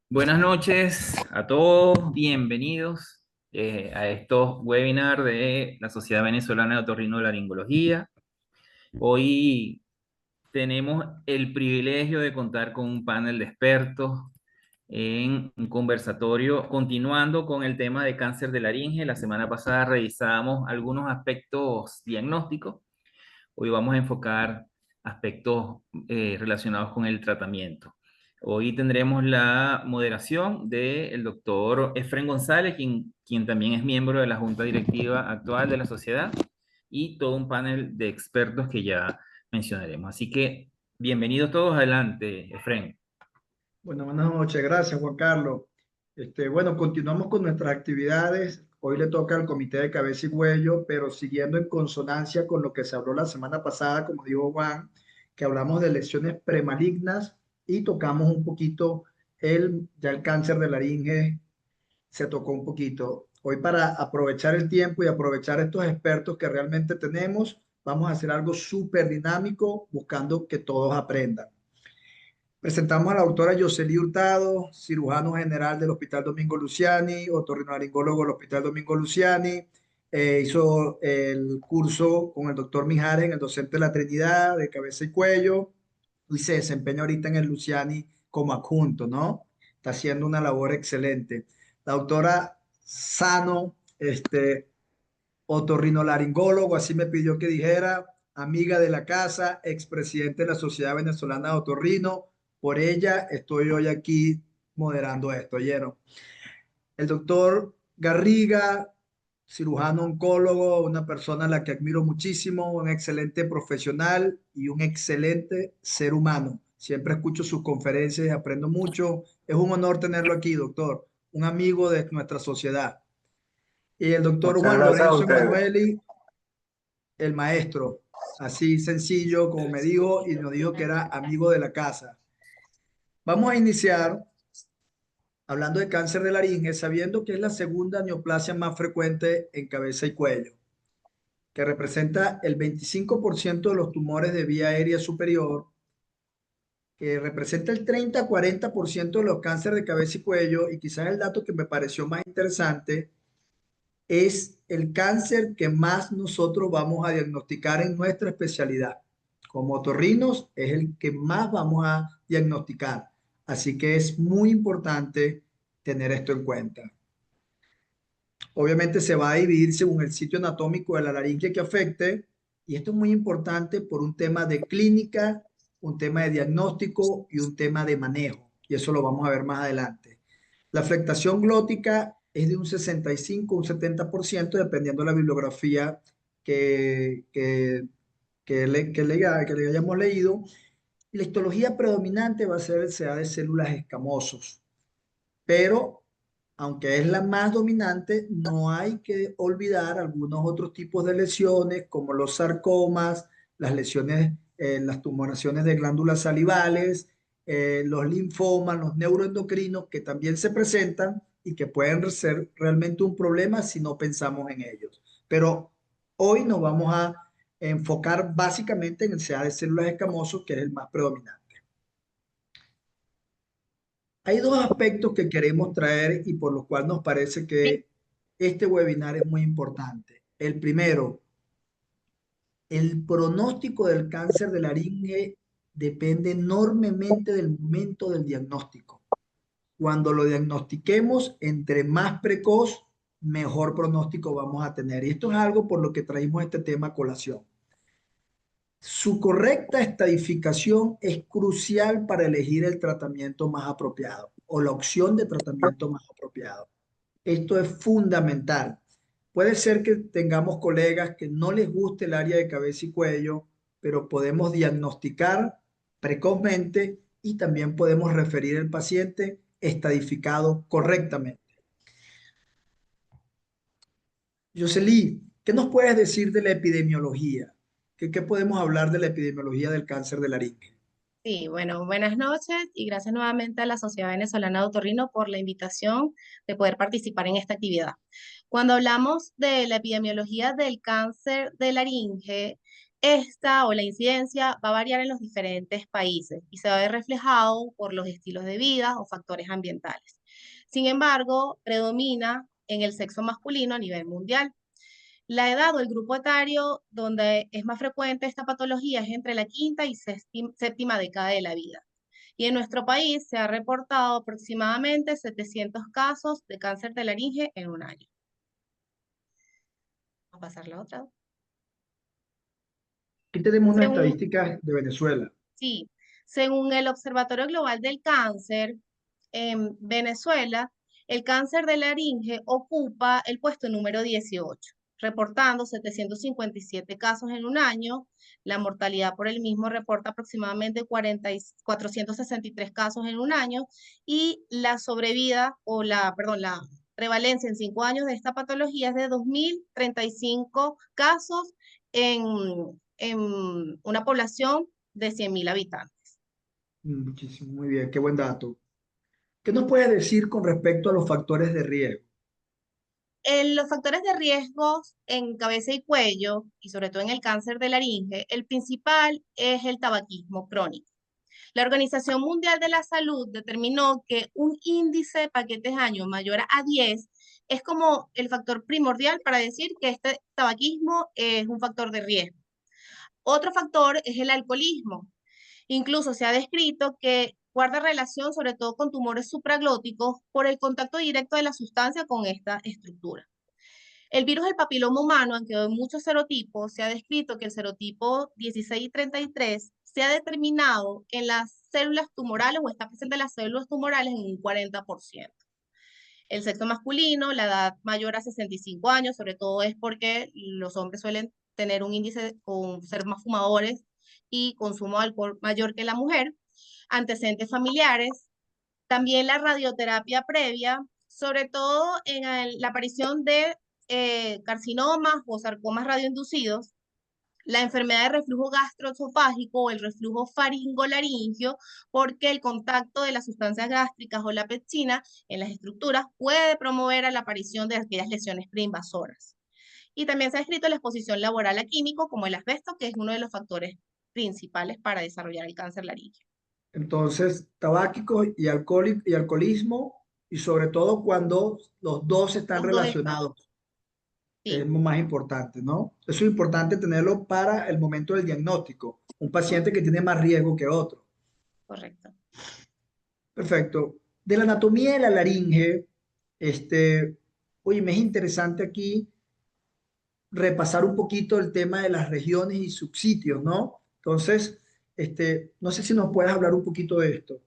Buenas noches a todos, bienvenidos a estos webinars de la Sociedad Venezolana de Otorrinolaringología. Hoy tenemos el privilegio de contar con un panel de expertos en un conversatorio, continuando con el tema de cáncer de laringe. La semana pasada revisamos algunos aspectos diagnósticos. Hoy vamos a enfocar aspectos relacionados con el tratamiento. Hoy tendremos la moderación del doctor Efren González, quien también es miembro de la Junta Directiva actual de la sociedad, y todo un panel de expertos que ya mencionaremos. Así que bienvenidos todos, adelante, Efren. Bueno, buenas noches, gracias Juan Carlos. Bueno, continuamos con nuestras actividades. Hoy le toca al Comité de Cabeza y Cuello, pero siguiendo en consonancia con lo que se habló la semana pasada, como dijo Juan, que hablamos de lesiones premalignas y tocamos un poquito ya el cáncer de laringe se tocó un poquito. Hoy para aprovechar el tiempo y aprovechar estos expertos que realmente tenemos, vamos a hacer algo súper dinámico buscando que todos aprendan. Presentamos a la doctora Yoseli Hurtado, cirujano general del Hospital Domingo Luciani, otorrinolaringólogo del Hospital Domingo Luciani. Hizo el curso con el doctor Mijares en el docente de la Trinidad de cabeza y cuello y se desempeña ahorita en el Luciani como adjunto, ¿no? Está haciendo una labor excelente. La doctora Sano, otorrinolaringólogo, así me pidió que dijera, amiga de la casa, expresidente de la Sociedad Venezolana de Otorrino. Por ella estoy hoy aquí moderando esto, ¿oyeron? El doctor Garriga, cirujano oncólogo, una persona a la que admiro muchísimo, un excelente profesional y un excelente ser humano. Siempre escucho sus conferencias y aprendo mucho. Es un honor tenerlo aquí, doctor, un amigo de nuestra sociedad. Y el doctor Muchas Juan gracias a Lorenzo ustedes. Emanueli, el maestro, así sencillo como me dijo y nos dijo que era amigo de la casa. Vamos a iniciar hablando de cáncer de laringe, sabiendo que es la segunda neoplasia más frecuente en cabeza y cuello, que representa el 25% de los tumores de vía aérea superior, que representa el 30-40% de los cánceres de cabeza y cuello, y quizás el dato que me pareció más interesante es el cáncer que más nosotros vamos a diagnosticar en nuestra especialidad. Como otorrinos es el que más vamos a diagnosticar. Así que es muy importante tener esto en cuenta. Obviamente se va a dividir según el sitio anatómico de la laringe que afecte y esto es muy importante por un tema de clínica, un tema de diagnóstico y un tema de manejo. Y eso lo vamos a ver más adelante. La afectación glótica es de un 65, un 70%, dependiendo de la bibliografía que, que, que le hayamos leído. Y la histología predominante va a ser el CA de células escamosos. Pero, aunque es la más dominante, no hay que olvidar algunos otros tipos de lesiones, como los sarcomas, las lesiones, las tumoraciones de glándulas salivales, los linfomas, los neuroendocrinos, que también se presentan y que pueden ser realmente un problema si no pensamos en ellos. Pero hoy nos vamos a enfocar básicamente en el CA de células escamosos, que es el más predominante. Hay dos aspectos que queremos traer y por los cuales nos parece que este webinar es muy importante. El primero, el pronóstico del cáncer de laringe depende enormemente del momento del diagnóstico. Cuando lo diagnostiquemos, entre más precoz, mejor pronóstico vamos a tener. Y esto es algo por lo que traímos este tema a colación. Su correcta estadificación es crucial para elegir el tratamiento más apropiado o la opción de tratamiento más apropiado. Esto es fundamental. Puede ser que tengamos colegas que no les guste el área de cabeza y cuello, pero podemos diagnosticar precozmente y también podemos referir al paciente estadificado correctamente. Yoseli, ¿qué nos puedes decir de la epidemiología? ¿Qué podemos hablar de la epidemiología del cáncer de laringe? Sí, bueno, buenas noches y gracias nuevamente a la Sociedad Venezolana de Otorrino por la invitación de poder participar en esta actividad. Cuando hablamos de la epidemiología del cáncer de laringe, Esta o la incidencia va a variar en los diferentes países y se va a ver reflejado por los estilos de vida o factores ambientales. Sin embargo, predomina en el sexo masculino a nivel mundial. La edad o el grupo etario donde es más frecuente esta patología es entre la quinta y séptima década de la vida. Y en nuestro país se ha reportado aproximadamente 700 casos de cáncer de laringe en un año. Vamos a pasar la otra. Aquí tenemos unas Según, estadísticas de Venezuela. sí, según el Observatorio Global del Cáncer, en Venezuela, el cáncer de laringe ocupa el puesto número 18, reportando 757 casos en un año. La mortalidad por el mismo reporta aproximadamente 463 casos en un año y la sobrevida o la prevalencia en 5 años de esta patología es de 2.035 casos en, en una población de 100.000 habitantes. Muchísimo, muy bien, qué buen dato. ¿Qué nos puedes decir con respecto a los factores de riesgo? En los factores de riesgo en cabeza y cuello, y sobre todo en el cáncer de laringe, el principal es el tabaquismo crónico. La Organización Mundial de la Salud determinó que un índice de paquetes año mayor a 10 es como el factor primordial para decir que este tabaquismo es un factor de riesgo. Otro factor es el alcoholismo. Incluso se ha descrito que guarda relación sobre todo con tumores supraglóticos por el contacto directo de la sustancia con esta estructura. El virus del papiloma humano, aunque hay muchos serotipos, se ha descrito que el serotipo 16 y 33 se ha determinado en las células tumorales o está presente en las células tumorales en un 40%. El sexo masculino, la edad mayor a 65 años, sobre todo es porque los hombres suelen tener un índice con ser más fumadores y consumo de alcohol mayor que la mujer. Antecedentes familiares, también la radioterapia previa, sobre todo en la aparición de carcinomas o sarcomas radioinducidos, la enfermedad de reflujo gastroesofágico o el reflujo faringolaringio, porque el contacto de las sustancias gástricas o la pepsina en las estructuras puede promover a la aparición de aquellas lesiones preinvasoras. Y también se ha descrito la exposición laboral a químicos como el asbesto, que es uno de los factores principales para desarrollar el cáncer laríngeo. Entonces, tabáquico y, y alcoholismo, y sobre todo cuando los dos están Los dos están, relacionados, es sí, lo más importante, ¿no? Eso es importante tenerlo para el momento del diagnóstico. Un paciente que tiene más riesgo que otro. correcto. Perfecto. De la anatomía de la laringe, oye, me es interesante aquí repasar un poquito el tema de las regiones y subsitios, ¿no? Entonces, no sé si nos puedes hablar un poquito de esto.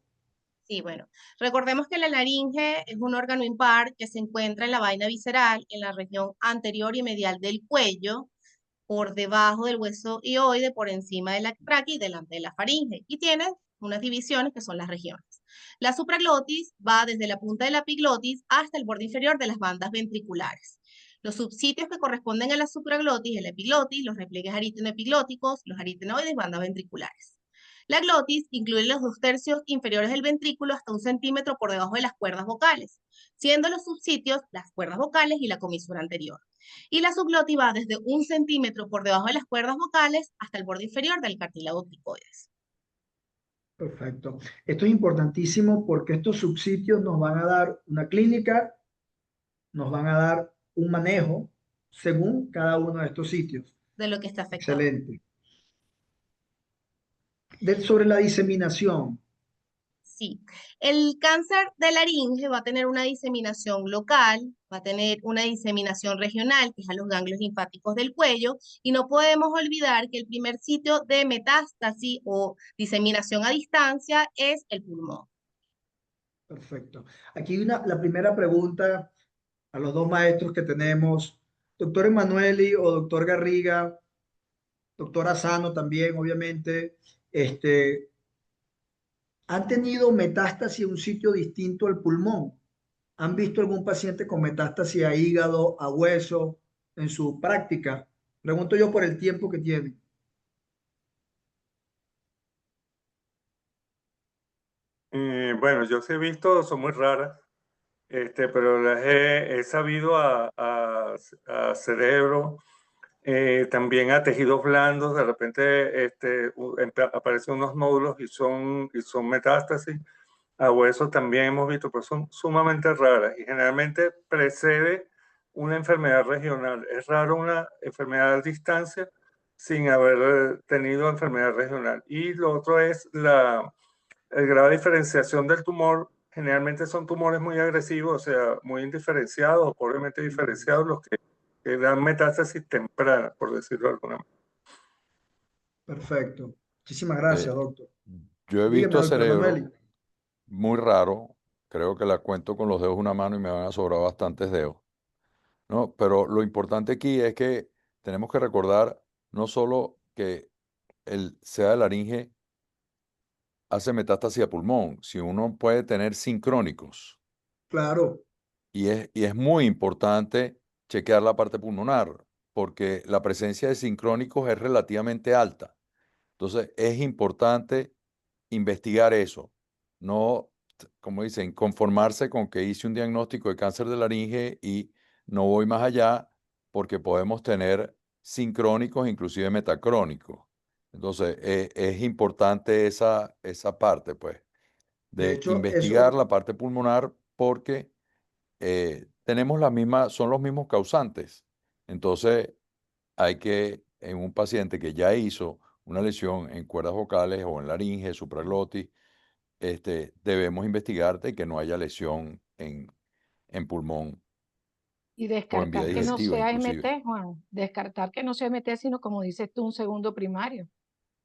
Sí, bueno, recordemos que la laringe es un órgano impar que se encuentra en la vaina visceral, en la región anterior y medial del cuello, por debajo del hueso hioide, por encima de la tráquea y delante de la faringe. Y tiene unas divisiones que son las regiones. La supraglotis va desde la punta de la epiglotis hasta el borde inferior de las bandas ventriculares. Los subsitios que corresponden a la supraglotis, el epiglotis, los repliegues aritenoepiglóticos, los aritenoides, bandas ventriculares. La glotis incluye los 2/3 inferiores del ventrículo hasta 1 centímetro por debajo de las cuerdas vocales, siendo los subsitios las cuerdas vocales y la comisura anterior. Y la subglotis va desde 1 centímetro por debajo de las cuerdas vocales hasta el borde inferior del cartílago cricoides. Perfecto. Esto es importantísimo porque estos subsitios nos van a dar una clínica, nos van a dar un manejo según cada uno de estos sitios. De lo que está afectado. Excelente. Sobre la diseminación. Sí, el cáncer de laringe va a tener una diseminación local, va a tener una diseminación regional, que es a los ganglios linfáticos del cuello, y no podemos olvidar que el primer sitio de metástasis o diseminación a distancia es el pulmón. Perfecto. Aquí la primera pregunta a los dos maestros que tenemos, doctor Emanueli o doctor Garriga, doctor Asano también, obviamente, ¿han tenido metástasis en un sitio distinto al pulmón? ¿Han visto algún paciente con metástasis a hígado, a hueso en su práctica? Pregunto yo por el tiempo que tienen. Bueno, yo sí he visto, son muy raras, pero las he sabido a cerebro, también a tejidos blandos, de repente aparecen unos nódulos y son metástasis. A huesos también hemos visto, pero son sumamente raras y generalmente precede una enfermedad regional. Es raro una enfermedad a distancia sin haber tenido enfermedad regional. Y lo otro es el grado de diferenciación del tumor. Generalmente son tumores muy agresivos, o sea, muy indiferenciados o pobremente diferenciados, los que dan metástasis temprana, por decirlo de alguna manera. Perfecto. Muchísimas gracias, Eh, doctor. yo he Dígame, visto doctor cerebro Emanueli. muy raro, creo que la cuento con los dedos de una mano y me van a sobrar bastantes dedos, ¿no? Pero lo importante aquí es que tenemos que recordar no solo que el SEA de laringe hace metástasis a pulmón, si uno puede tener sincrónicos. Claro, Y es muy importante chequear la parte pulmonar, porque la presencia de sincrónicos es relativamente alta. Entonces, es importante investigar eso. No, como dicen, conformarse con que hice un diagnóstico de cáncer de laringe y no voy más allá, porque podemos tener sincrónicos, inclusive metacrónicos. Entonces, es importante esa parte, pues, de de hecho, investigar eso, la parte pulmonar, porque tenemos son los mismos causantes. Entonces, hay que, en un paciente que ya hizo una lesión en cuerdas vocales o en laringe, supraglotis, debemos investigar de que no haya lesión en pulmón Y o en vía descartar que no digestiva, sea inclusive. MT, Juan, descartar que no sea MT, sino como dices tú, un segundo primario.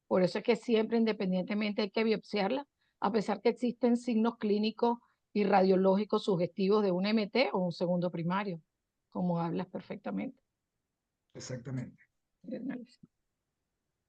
Por eso es que siempre, independientemente, hay que biopsiarla, a pesar que existen signos clínicos y radiológicos sugestivos de un MT o un segundo primario, como hablas perfectamente. exactamente. de análisis.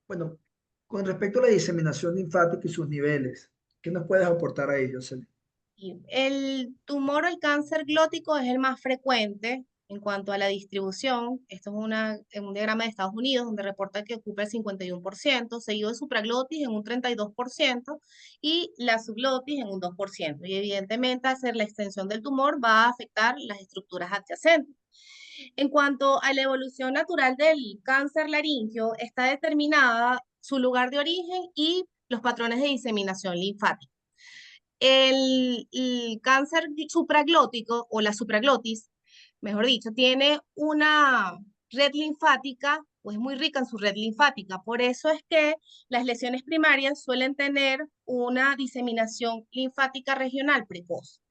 Bueno, con respecto a la diseminación linfática y sus niveles, ¿qué nos puedes aportar a ellos, Celine? Y el tumor o el cáncer glótico es el más frecuente en cuanto a la distribución. Esto es un diagrama de Estados Unidos donde reporta que ocupa el 51%, seguido de supraglotis en un 32% y la subglotis en un 2%. Y evidentemente, hacer la extensión del tumor va a afectar las estructuras adyacentes. En cuanto a la evolución natural del cáncer laríngeo, está determinada su lugar de origen y los patrones de diseminación linfática. El cáncer supraglótico o la supraglotis, mejor dicho, tiene una red linfática, pues muy rica en su red linfática. Por eso es que las lesiones primarias suelen tener una diseminación linfática regional precoz.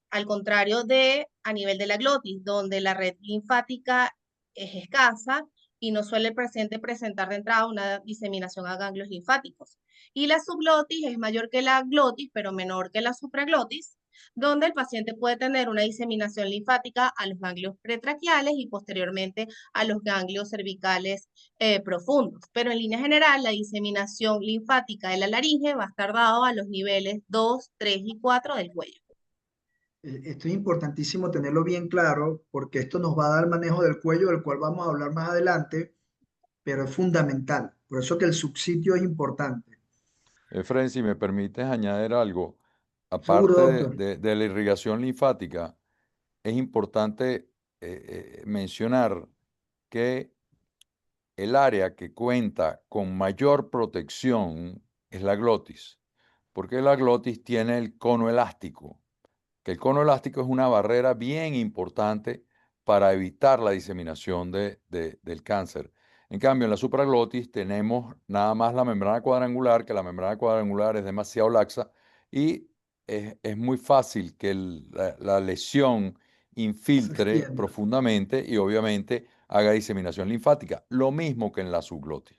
Al contrario de a nivel de la glotis, donde la red linfática es escasa y no suele presentar de entrada una diseminación a ganglios linfáticos. Y la subglotis es mayor que la glotis, pero menor que la supraglotis, donde el paciente puede tener una diseminación linfática a los ganglios pretraquiales y posteriormente a los ganglios cervicales profundos. Pero en línea general, la diseminación linfática de la laringe va a estar dado a los niveles 2, 3 y 4 del cuello. Esto es importantísimo tenerlo bien claro porque esto nos va a dar manejo del cuello, del cual vamos a hablar más adelante, pero es fundamental. Por eso que el subsitio es importante. Efraín, si me permites añadir algo, Seguro, aparte doctor. de la irrigación linfática, es importante mencionar que el área que cuenta con mayor protección es la glotis, porque la glotis tiene el cono elástico, que el cono elástico es una barrera bien importante para evitar la diseminación del cáncer. En cambio, en la supraglotis tenemos nada más la membrana cuadrangular, que la membrana cuadrangular es demasiado laxa y es muy fácil que la lesión Se infiltre extienda. profundamente y obviamente haga diseminación linfática. Lo mismo que en la subglotis,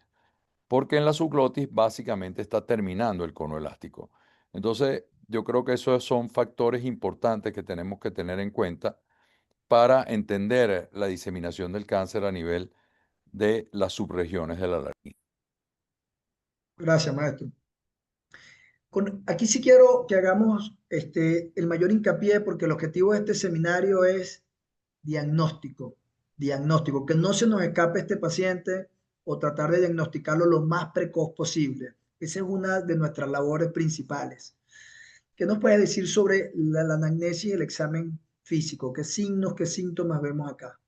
porque en la subglotis básicamente está terminando el cono elástico. Entonces, yo creo que esos son factores importantes que tenemos que tener en cuenta para entender la diseminación del cáncer a nivel de las subregiones de la laringe. Gracias, maestro. Aquí sí quiero que hagamos el mayor hincapié porque el objetivo de este seminario es diagnóstico, diagnóstico, que no se nos escape este paciente o tratar de diagnosticarlo lo más precoz posible. Esa es una de nuestras labores principales. ¿Qué nos puede decir sobre la anamnesis y el examen físico? ¿Qué signos, qué síntomas vemos acá?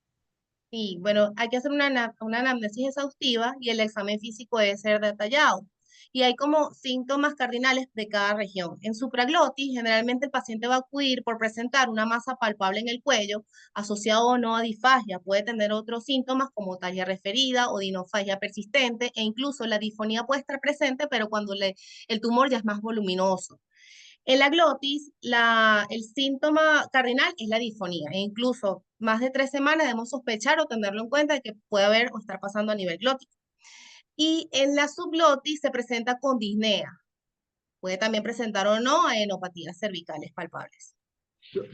Sí, bueno, hay que hacer una anamnesis exhaustiva y el examen físico debe ser detallado. Y hay como síntomas cardinales de cada región. En supraglotis, generalmente el paciente va a acudir por presentar una masa palpable en el cuello, asociado o no a disfagia. Puede tener otros síntomas como talia referida o dinofagia persistente, e incluso la disfonía puede estar presente, pero cuando el tumor ya es más voluminoso. En la glotis, el síntoma cardinal es la disfonía, e incluso más de 3 semanas debemos sospechar o tenerlo en cuenta de que puede haber o estar pasando a nivel glótico. Y en la subglotis se presenta con disnea. Puede también presentar o no enopatías cervicales palpables.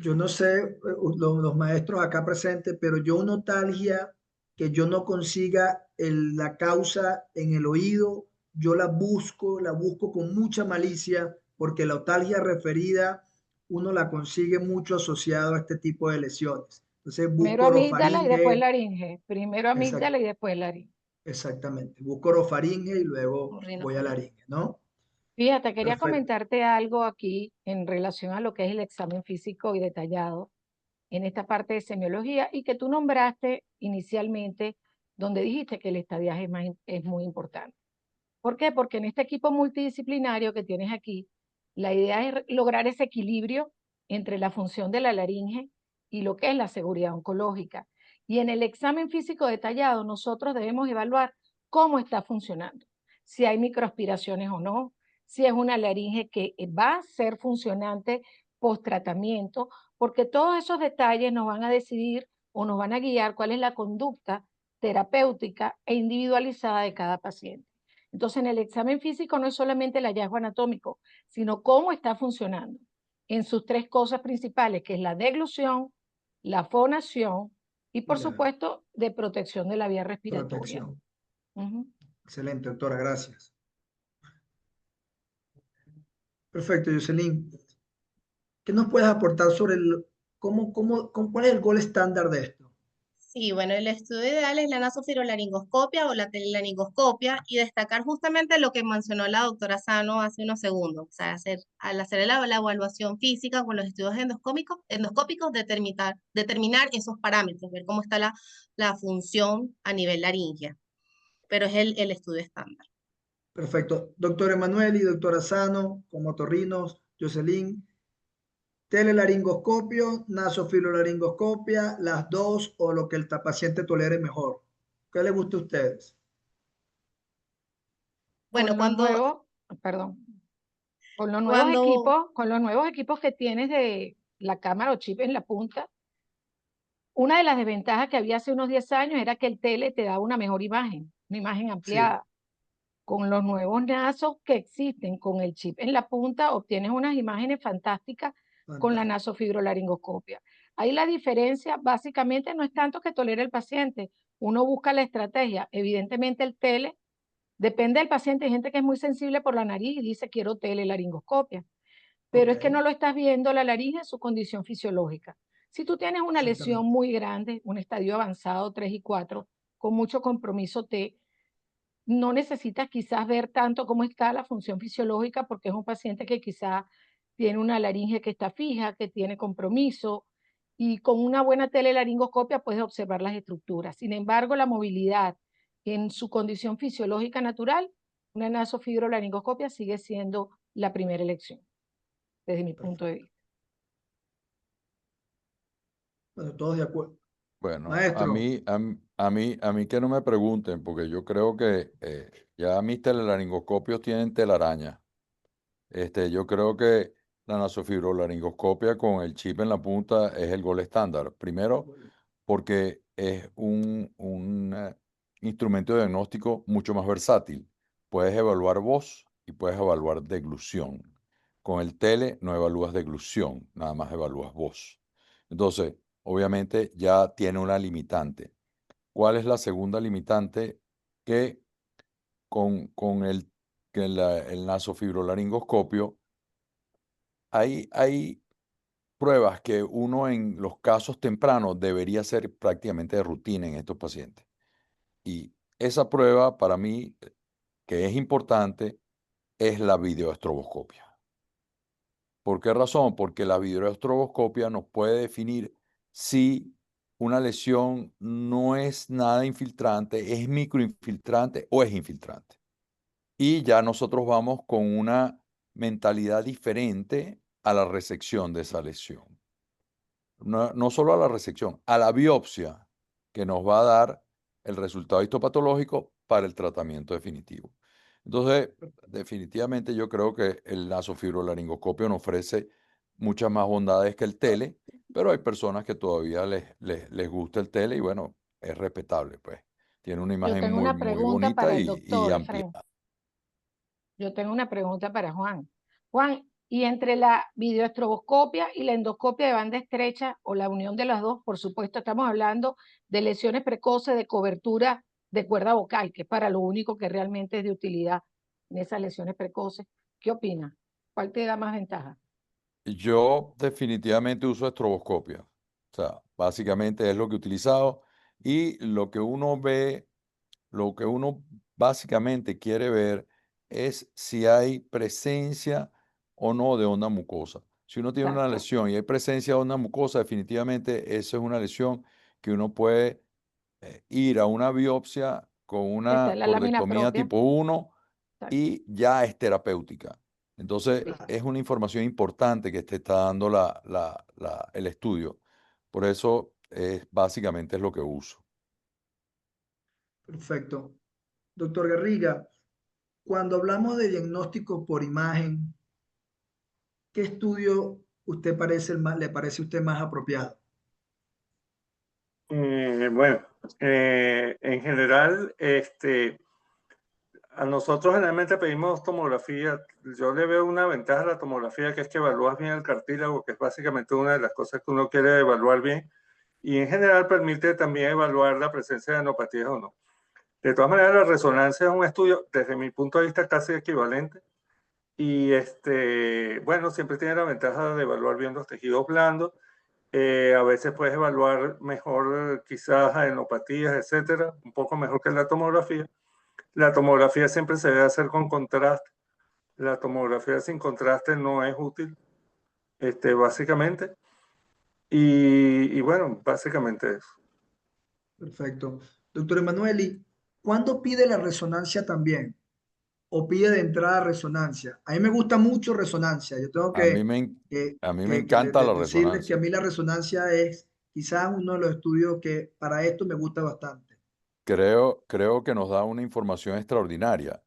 Yo no sé, los maestros acá presentes, pero yo una otalgia que yo no consiga la causa en el oído, yo la busco con mucha malicia, porque la otalgia referida uno la consigue mucho asociado a este tipo de lesiones. Entonces Primero busco amígdala y después orofaringe, laringe. Primero exact- amígdala y después laringe. exactamente, busco orofaringe y luego voy a Rinofaringe. laringe, ¿no? Fíjate, quería Perfecto. comentarte algo aquí en relación a lo que es el examen físico y detallado en esta parte de semiología y que tú nombraste inicialmente, donde dijiste que el estadiaje es muy importante. ¿Por qué? Porque en este equipo multidisciplinario que tienes aquí, la idea es lograr ese equilibrio entre la función de la laringe y lo que es la seguridad oncológica. Y en el examen físico detallado, nosotros debemos evaluar cómo está funcionando, si hay microaspiraciones o no, si es una laringe que va a ser funcionante post tratamiento, porque todos esos detalles nos van a decidir o nos van a guiar cuál es la conducta terapéutica e individualizada de cada paciente. Entonces, en el examen físico no es solamente el hallazgo anatómico, sino cómo está funcionando en sus tres cosas principales, que es la deglución, la fonación y, por Ya, supuesto, de protección de la vía respiratoria. protección. Ujú. Excelente, doctora, gracias. Perfecto, Jocelyn. ¿Qué nos puedes aportar sobre cuál es el gol estándar de esto? Sí, bueno, el estudio ideal es la nasofirolaringoscopia o la telelaringoscopia y destacar justamente lo que mencionó la doctora Sano hace unos segundos, o sea, al hacer la evaluación física con los estudios endoscópicos determinar esos parámetros, ver cómo está la función a nivel laringea, pero es el estudio estándar. Perfecto. Doctor Emanuel y doctora Sano, como otorrinos, Jocelyn, telelaringoscopio, nasofilolaringoscopia, las dos o lo que el paciente tolere mejor. ¿Qué les gusta a ustedes? Bueno, Con los nuevos, perdón, cuando, con los nuevos equipos que tienes de la cámara o chip en la punta, una de las desventajas que había hace unos 10 años era que el tele te daba una mejor imagen, una imagen Sí, ampliada. Con los nuevos nasos que existen con el chip en la punta, obtienes unas imágenes fantásticas con la fantástico. nasofibrolaringoscopia. Ahí la diferencia básicamente no es tanto que tolere el paciente, uno busca la estrategia. Evidentemente el tele, depende del paciente, hay gente que es muy sensible por la nariz y dice quiero telelaringoscopia, pero Ok, es que no lo estás viendo la laringe en su condición fisiológica. Si tú tienes una lesión exactamente. muy grande, un estadio avanzado 3 y 4, con mucho compromiso T, no necesitas quizás ver tanto cómo está la función fisiológica porque es un paciente que quizás tiene una laringe que está fija, que tiene compromiso y con una buena telelaringoscopia puedes observar las estructuras. Sin embargo, la movilidad en su condición fisiológica natural, una nasofibrolaringoscopia sigue siendo la primera elección, desde mi punto de Perfecto. vista. Bueno, todos de acuerdo. Bueno, Maestro, a mí que no me pregunten, porque yo creo que ya mis telelaringoscopios tienen telaraña. Yo creo que la nasofibrolaringoscopia con el chip en la punta es el gol estándar. Primero, porque es un instrumento de diagnóstico mucho más versátil. Puedes evaluar voz y puedes evaluar deglución. Con el tele no evalúas deglución, nada más evalúas voz. Entonces, obviamente ya tiene una limitante. ¿Cuál es la segunda limitante? Que con el nasofibrolaringoscopio hay pruebas que uno en los casos tempranos debería ser prácticamente de rutina en estos pacientes. Y esa prueba para mí, que es importante, es la videoestroboscopia. ¿Por qué razón? Porque la videoestroboscopia nos puede definir si una lesión no es nada infiltrante, es microinfiltrante o es infiltrante. Y ya nosotros vamos con una mentalidad diferente a la resección de esa lesión. No solo a la resección, a la biopsia que nos va a dar el resultado histopatológico para el tratamiento definitivo. Entonces, definitivamente yo creo que el nasofibrolaringoscopio nos ofrece muchas más bondades que el tele, pero hay personas que todavía les gusta el tele y bueno, es respetable, pues. Tiene una Yo imagen tengo muy, una muy pregunta bonita para el y doctor, amplia. Efraín. Yo tengo una pregunta para Juan. Juan, y entre la videoestroboscopia y la endoscopia de banda estrecha o la unión de las dos, por supuesto, estamos hablando de lesiones precoces de cobertura de cuerda vocal, que es para lo único que realmente es de utilidad en esas lesiones precoces. ¿Qué opinas? ¿Cuál te da más ventaja? Yo definitivamente uso estroboscopia. O sea, básicamente es lo que he utilizado y lo que uno ve, lo que uno básicamente quiere ver es si hay presencia o no de onda mucosa. Si uno tiene una Exacto. lesión y hay presencia de onda mucosa, definitivamente esa es una lesión que uno puede ir a una biopsia con Que está una la lámina cordectomía propia. tipo 1 Exacto. y ya es terapéutica. Entonces, Sí. es una información importante que te está dando el estudio. Por eso, básicamente es lo que uso. Perfecto. Doctor Garriga, cuando hablamos de diagnóstico por imagen, ¿qué estudio le parece a usted más apropiado? Bueno, en general, a nosotros generalmente pedimos tomografía. Yo le veo una ventaja a la tomografía, que es que evalúas bien el cartílago, que es básicamente una de las cosas que uno quiere evaluar bien. Y en general permite también evaluar la presencia de enopatías o no. De todas maneras, la resonancia es un estudio, desde mi punto de vista, casi equivalente. Y bueno, siempre tiene la ventaja de evaluar bien los tejidos blandos. A veces puedes evaluar mejor quizás adenopatías, etcétera, un poco mejor que la tomografía. La tomografía siempre se debe hacer con contraste. La tomografía sin contraste no es útil, básicamente. Y bueno, básicamente eso. Perfecto. Doctor Emanueli, ¿cuándo pide la resonancia también? ¿O pide de entrada resonancia? A mí me gusta mucho resonancia. Yo tengo A mí me, en- a mí me encanta la decirles que a resonancia. mí la resonancia es quizás uno de los estudios que para esto me gusta bastante. Creo que nos da una información extraordinaria.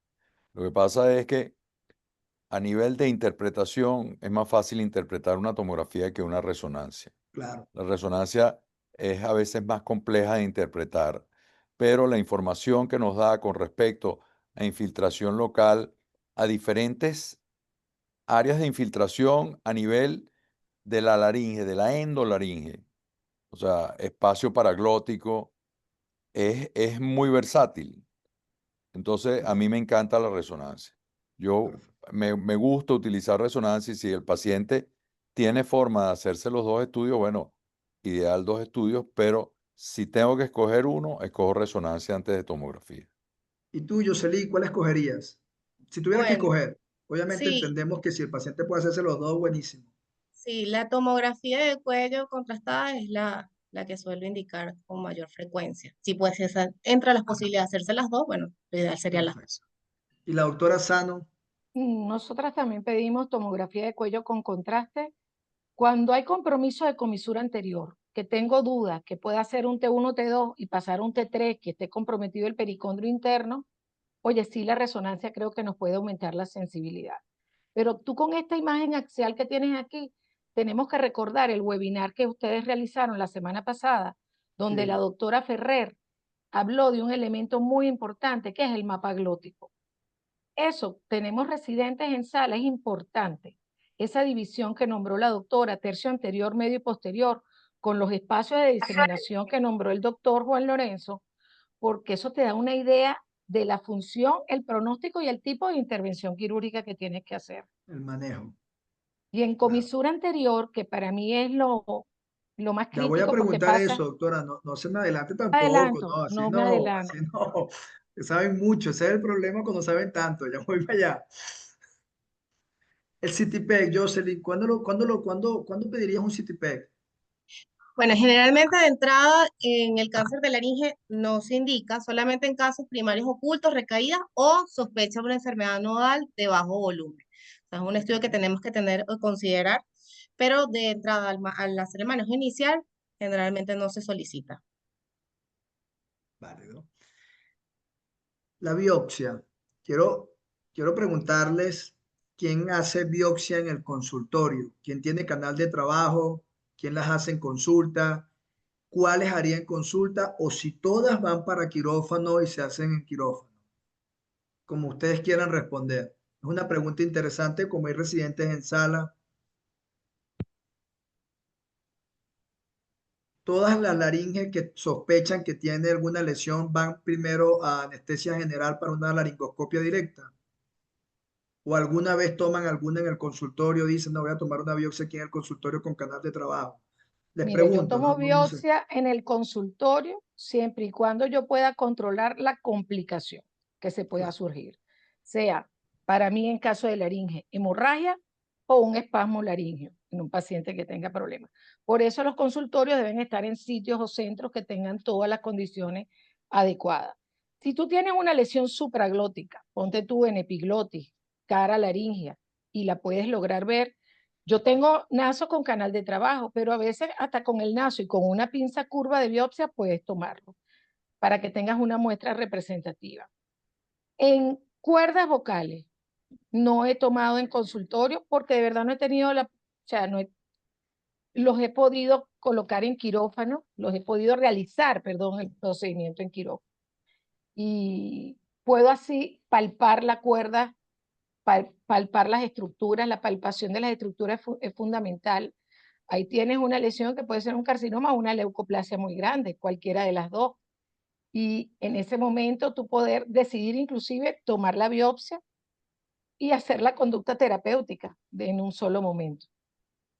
Lo que pasa es que a nivel de interpretación es más fácil interpretar una tomografía que una resonancia. Claro. La resonancia es a veces más compleja de interpretar, pero la información que nos da con respecto a infiltración local, a diferentes áreas de infiltración a nivel de la laringe, de la endolaringe, o sea, espacio paraglótico, es muy versátil. Entonces, a mí me encanta la resonancia. Yo Perfecto. me gusta utilizar resonancia y si el paciente tiene forma de hacerse los dos estudios, bueno, ideal dos estudios, pero si tengo que escoger uno, escojo resonancia antes de tomografía. ¿Y tú, Yoseli, cuál escogerías? Si tuvieras que Bueno, escoger, obviamente sí, entendemos que si el paciente puede hacerse los dos, buenísimo. sí, la tomografía de cuello contrastada es la que suelo indicar con mayor frecuencia. Si pues esa, entra las posibilidades de hacerse las dos, bueno, lo ideal sería las Perfecto. dos. Y la doctora Sano, Nosotras también pedimos tomografía de cuello con contraste. Cuando hay compromiso de comisura anterior, que tengo dudas que pueda ser un T1, T2 y pasar a un T3, que esté comprometido el pericondrio interno, oye, sí, la resonancia creo que nos puede aumentar la sensibilidad. Pero tú con esta imagen axial que tienes aquí, tenemos que recordar el webinar que ustedes realizaron la semana pasada, donde la sí, doctora Ferrer habló de un elemento muy importante, que es el mapa glótico. Eso, tenemos residentes en sala, es importante. Esa división que nombró la doctora, tercio anterior, medio y posterior, con los espacios de diseminación que nombró el doctor Juan Lorenzo, porque eso te da una idea de la función, el pronóstico y el tipo de intervención quirúrgica que tienes que hacer. el manejo. Y en Claro. comisura anterior, que para mí es lo más Ya voy a crítico porque preguntar pasa, eso, doctora. No, no se me adelante tampoco, adelanto, no, así no me no, adelanto. así no. Que saben mucho, ese es el problema cuando saben tanto. Ya voy para allá. El CityPEC, Jocelyn, ¿cuándo pedirías un CityPEC? Bueno, generalmente de entrada en el cáncer de laringe no se indica, solamente en casos primarios ocultos, recaídas o sospecha de una enfermedad nodal de bajo volumen. O sea, es un estudio que tenemos que tener o considerar, pero de entrada al hacer el manejo inicial, generalmente no se solicita. Válido. La biopsia. Quiero preguntarles quién hace biopsia en el consultorio, quién tiene canal de trabajo, quién las hace en consulta, cuáles harían consulta o si todas van para quirófano y se hacen en quirófano, como ustedes quieran responder. Es una pregunta interesante, como hay residentes en sala. Todas las laringes que sospechan que tiene alguna lesión van primero a anestesia general para una laringoscopia directa. O alguna vez toman alguna en el consultorio, dicen, no voy a tomar una biopsia aquí en el consultorio con canal de trabajo. Les Mire, yo pregunto, tomo no sé. biopsia en el consultorio siempre y cuando yo pueda controlar la complicación que se pueda Claro. surgir, sea para mí en caso de laringe, hemorragia o un espasmo laríngeo en un paciente que tenga problemas. Por eso los consultorios deben estar en sitios o centros que tengan todas las condiciones adecuadas. Si tú tienes una lesión supraglótica, ponte tú en epiglotis, cara laringea, y la puedes lograr ver. Yo tengo naso con canal de trabajo, pero a veces hasta con el naso y con una pinza curva de biopsia puedes tomarlo para que tengas una muestra representativa. En cuerdas vocales no he tomado en consultorio porque de verdad no he tenido o sea, los he podido colocar en quirófano, los he podido realizar, perdón, el procedimiento en quirófano. Y puedo así palpar la cuerda, palpar las estructuras, la palpación de las estructuras es fundamental. Ahí tienes una lesión que puede ser un carcinoma o una leucoplasia muy grande, cualquiera de las dos. Y en ese momento tú poder decidir inclusive tomar la biopsia y hacer la conducta terapéutica en un solo momento.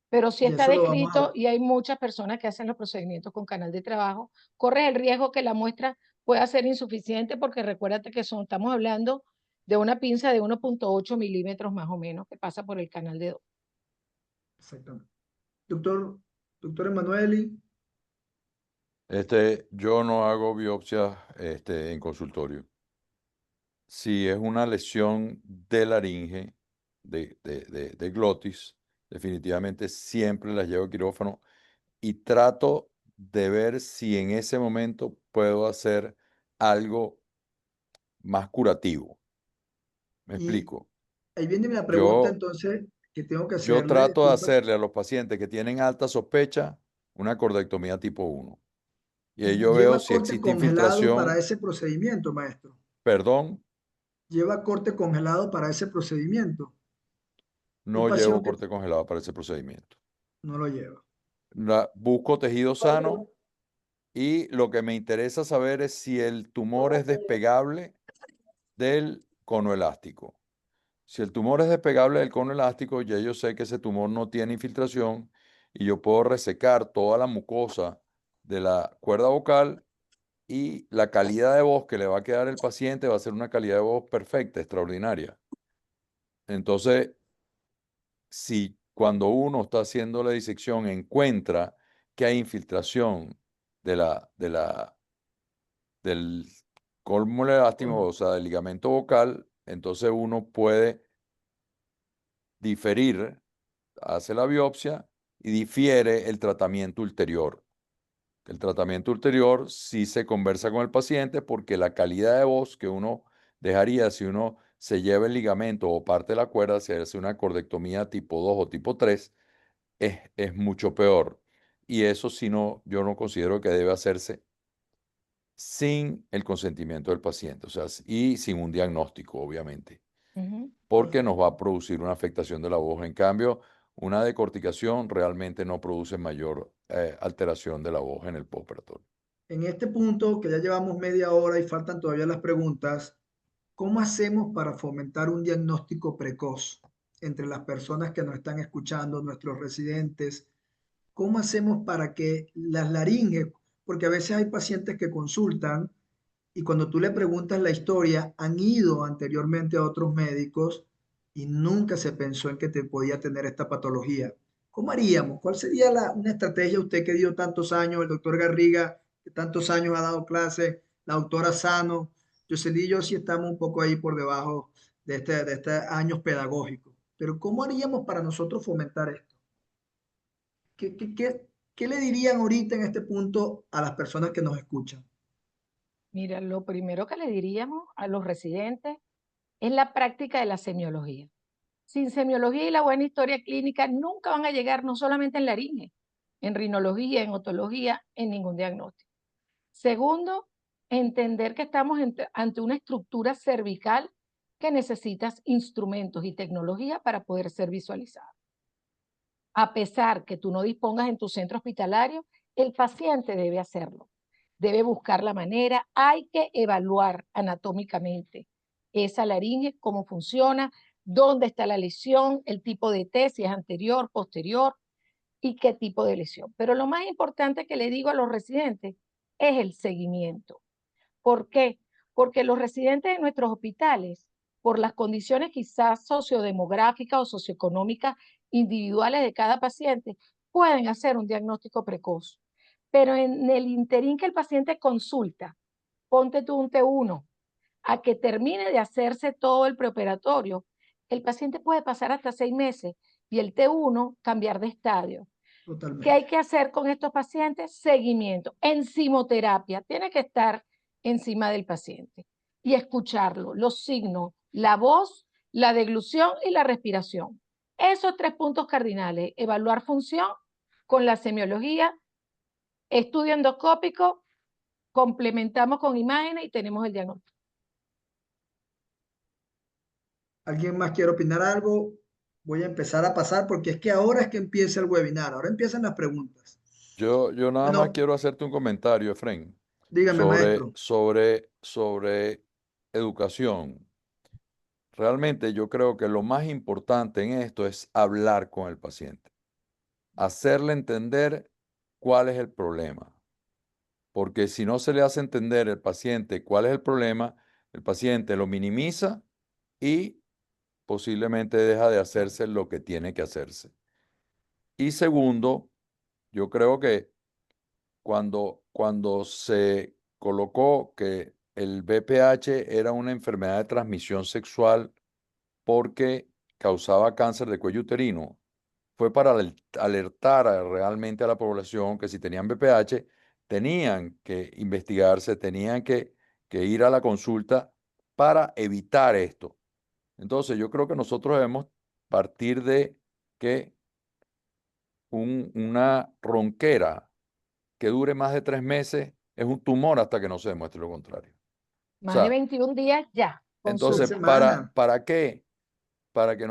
Pero si Y está eso lo vamos descrito a, y hay muchas personas que hacen los procedimientos con canal de trabajo, corres el riesgo que la muestra pueda ser insuficiente porque recuérdate que estamos hablando de una pinza de 1.8 milímetros más o menos que pasa por el canal de 2. exactamente. Doctor Emanueli, Yo no hago biopsias en consultorio. Si es una lesión de laringe, de glotis, definitivamente siempre las llevo a quirófano y trato de ver si en ese momento puedo hacer algo más curativo. Me y explico. ahí viene la pregunta Yo, entonces que tengo que yo hacerle. trato de Disculpa, hacerle a los pacientes que tienen alta sospecha una cordectomía tipo 1. Y ahí yo veo lleva si corte existe congelado para infiltración, ese procedimiento, maestro. perdón, Lleva corte congelado para ese procedimiento. Hay no pasión llevo que corte congelado para ese procedimiento. no lo lleva. Busco tejido sano y lo que me interesa saber es si el tumor es despegable del cono elástico. Si el tumor es despegable del cono elástico, ya yo sé que ese tumor no tiene infiltración y yo puedo resecar toda la mucosa de la cuerda vocal y la calidad de voz que le va a quedar el paciente va a ser una calidad de voz perfecta, extraordinaria. Entonces, si cuando uno está haciendo la disección encuentra que hay infiltración del colmo elástico, o sea, del ligamento vocal, entonces uno puede diferir, hace la biopsia y difiere el tratamiento ulterior. El tratamiento ulterior sí se conversa con el paciente porque la calidad de voz que uno dejaría si uno se lleva el ligamento o parte de la cuerda, si hace una cordectomía tipo 2 o tipo 3, es mucho peor. Y eso sí no, yo no considero que debe hacerse sin el consentimiento del paciente, o sea, y sin un diagnóstico, obviamente, porque nos va a producir una afectación de la voz. En cambio, una decorticación realmente no produce mayor alteración de la voz en el postoperatorio. En este punto, que ya llevamos media hora y faltan todavía las preguntas, ¿cómo hacemos para fomentar un diagnóstico precoz entre las personas que nos están escuchando, nuestros residentes? ¿Cómo hacemos para que las laringes, porque a veces hay pacientes que consultan y cuando tú le preguntas la historia, han ido anteriormente a otros médicos y nunca se pensó en que te podía tener esta patología? ¿Cómo haríamos? ¿Cuál sería una estrategia usted que dio tantos años, el doctor Garriga, que tantos años ha dado clases, la doctora Sano, Jocelyn y yo sí estamos un poco ahí por debajo de este años pedagógicos. Pero ¿cómo haríamos para nosotros fomentar esto? ¿Qué le dirían ahorita en este punto a las personas que nos escuchan? Mira, lo primero que le diríamos a los residentes es la práctica de la semiología. Sin semiología y la buena historia clínica nunca van a llegar no solamente en laringe, en rinología, en otología, en ningún diagnóstico. Segundo, entender que estamos ante una estructura cervical que necesitas instrumentos y tecnología para poder ser visualizada. A pesar que tú no dispongas en tu centro hospitalario, el paciente debe hacerlo. Debe buscar la manera, hay que evaluar anatómicamente esa laringe, cómo funciona, dónde está la lesión, el tipo de T, si es anterior, posterior y qué tipo de lesión. Pero lo más importante que le digo a los residentes es el seguimiento. ¿Por qué? Porque los residentes de nuestros hospitales, por las condiciones quizás sociodemográficas o socioeconómicas individuales de cada paciente, pueden hacer un diagnóstico precoz. Pero en el interín que el paciente consulta, ponte tú un T1, a que termine de hacerse todo el preoperatorio, el paciente puede pasar hasta 6 meses y el T1 cambiar de estadio. ¿Qué hay Totalmente. que hacer con estos pacientes? Seguimiento. Enzimoterapia. Tiene que estar encima del paciente y escucharlo, los signos, la voz, la deglución y la respiración. Esos 3 puntos cardinales, evaluar función con la semiología, estudio endoscópico, complementamos con imágenes y tenemos el diagnóstico. ¿Alguien más quiere opinar algo? Voy a empezar a pasar porque es que ahora es que empieza el webinar, ahora empiezan las preguntas. Yo nada más Bueno, quiero hacerte un comentario, Efraín, dígame, maestro. sobre educación. Realmente yo creo que lo más importante en esto es hablar con el paciente, hacerle entender cuál es el problema. Porque si no se le hace entender al paciente cuál es el problema, el paciente lo minimiza y posiblemente deja de hacerse lo que tiene que hacerse. Y segundo, yo creo que cuando se colocó que el VPH era una enfermedad de transmisión sexual porque causaba cáncer de cuello uterino, fue para alertar realmente a la población que si tenían VPH, tenían que investigarse, tenían que ir a la consulta para evitar esto. Entonces, yo creo que nosotros debemos partir de que una ronquera que dure más de 3 meses es un tumor hasta que no se demuestre lo contrario. O Más de sea, 21 días ya. entonces, Consulta. Semana. ¿para qué? Para que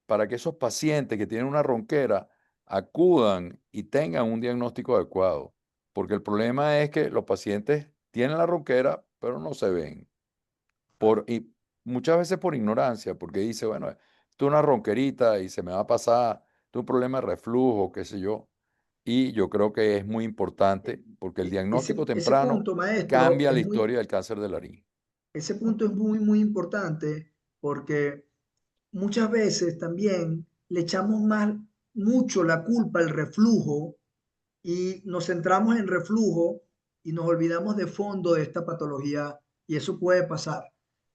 para que esos pacientes que tienen una ronquera acudan y tengan un diagnóstico adecuado. Porque el problema es que los pacientes tienen la ronquera, pero no se ven. Y muchas veces por ignorancia, porque dice, bueno, esto es una ronquerita y se me va a pasar, esto es un problema de reflujo, qué sé yo. Y yo creo que es muy importante porque el diagnóstico Ese temprano punto, maestro, cambia la historia del cáncer de laringe. ese punto es muy importante porque muchas veces también le echamos mucho la culpa al reflujo y nos centramos en reflujo y nos olvidamos de fondo de esta patología y eso puede pasar.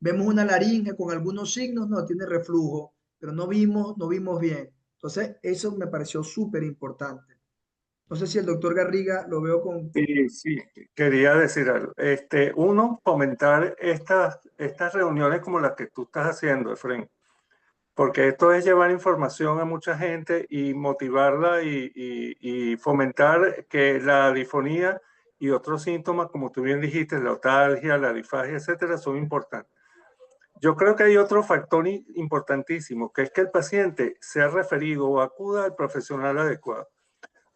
Vemos una laringe con algunos signos, no tiene reflujo, pero no vimos bien. Entonces, eso me pareció súper importante. No sé si el doctor Garriga lo veo con... Sí, sí, quería decir algo. Uno, fomentar estas reuniones como las que tú estás haciendo, Efraín, porque esto es llevar información a mucha gente y motivarla y fomentar que la difonía y otros síntomas, como tú bien dijiste, la otalgia, la disfagia, etcétera, son importantes. Yo creo que hay otro factor importantísimo, que es que el paciente sea referido o acuda al profesional adecuado.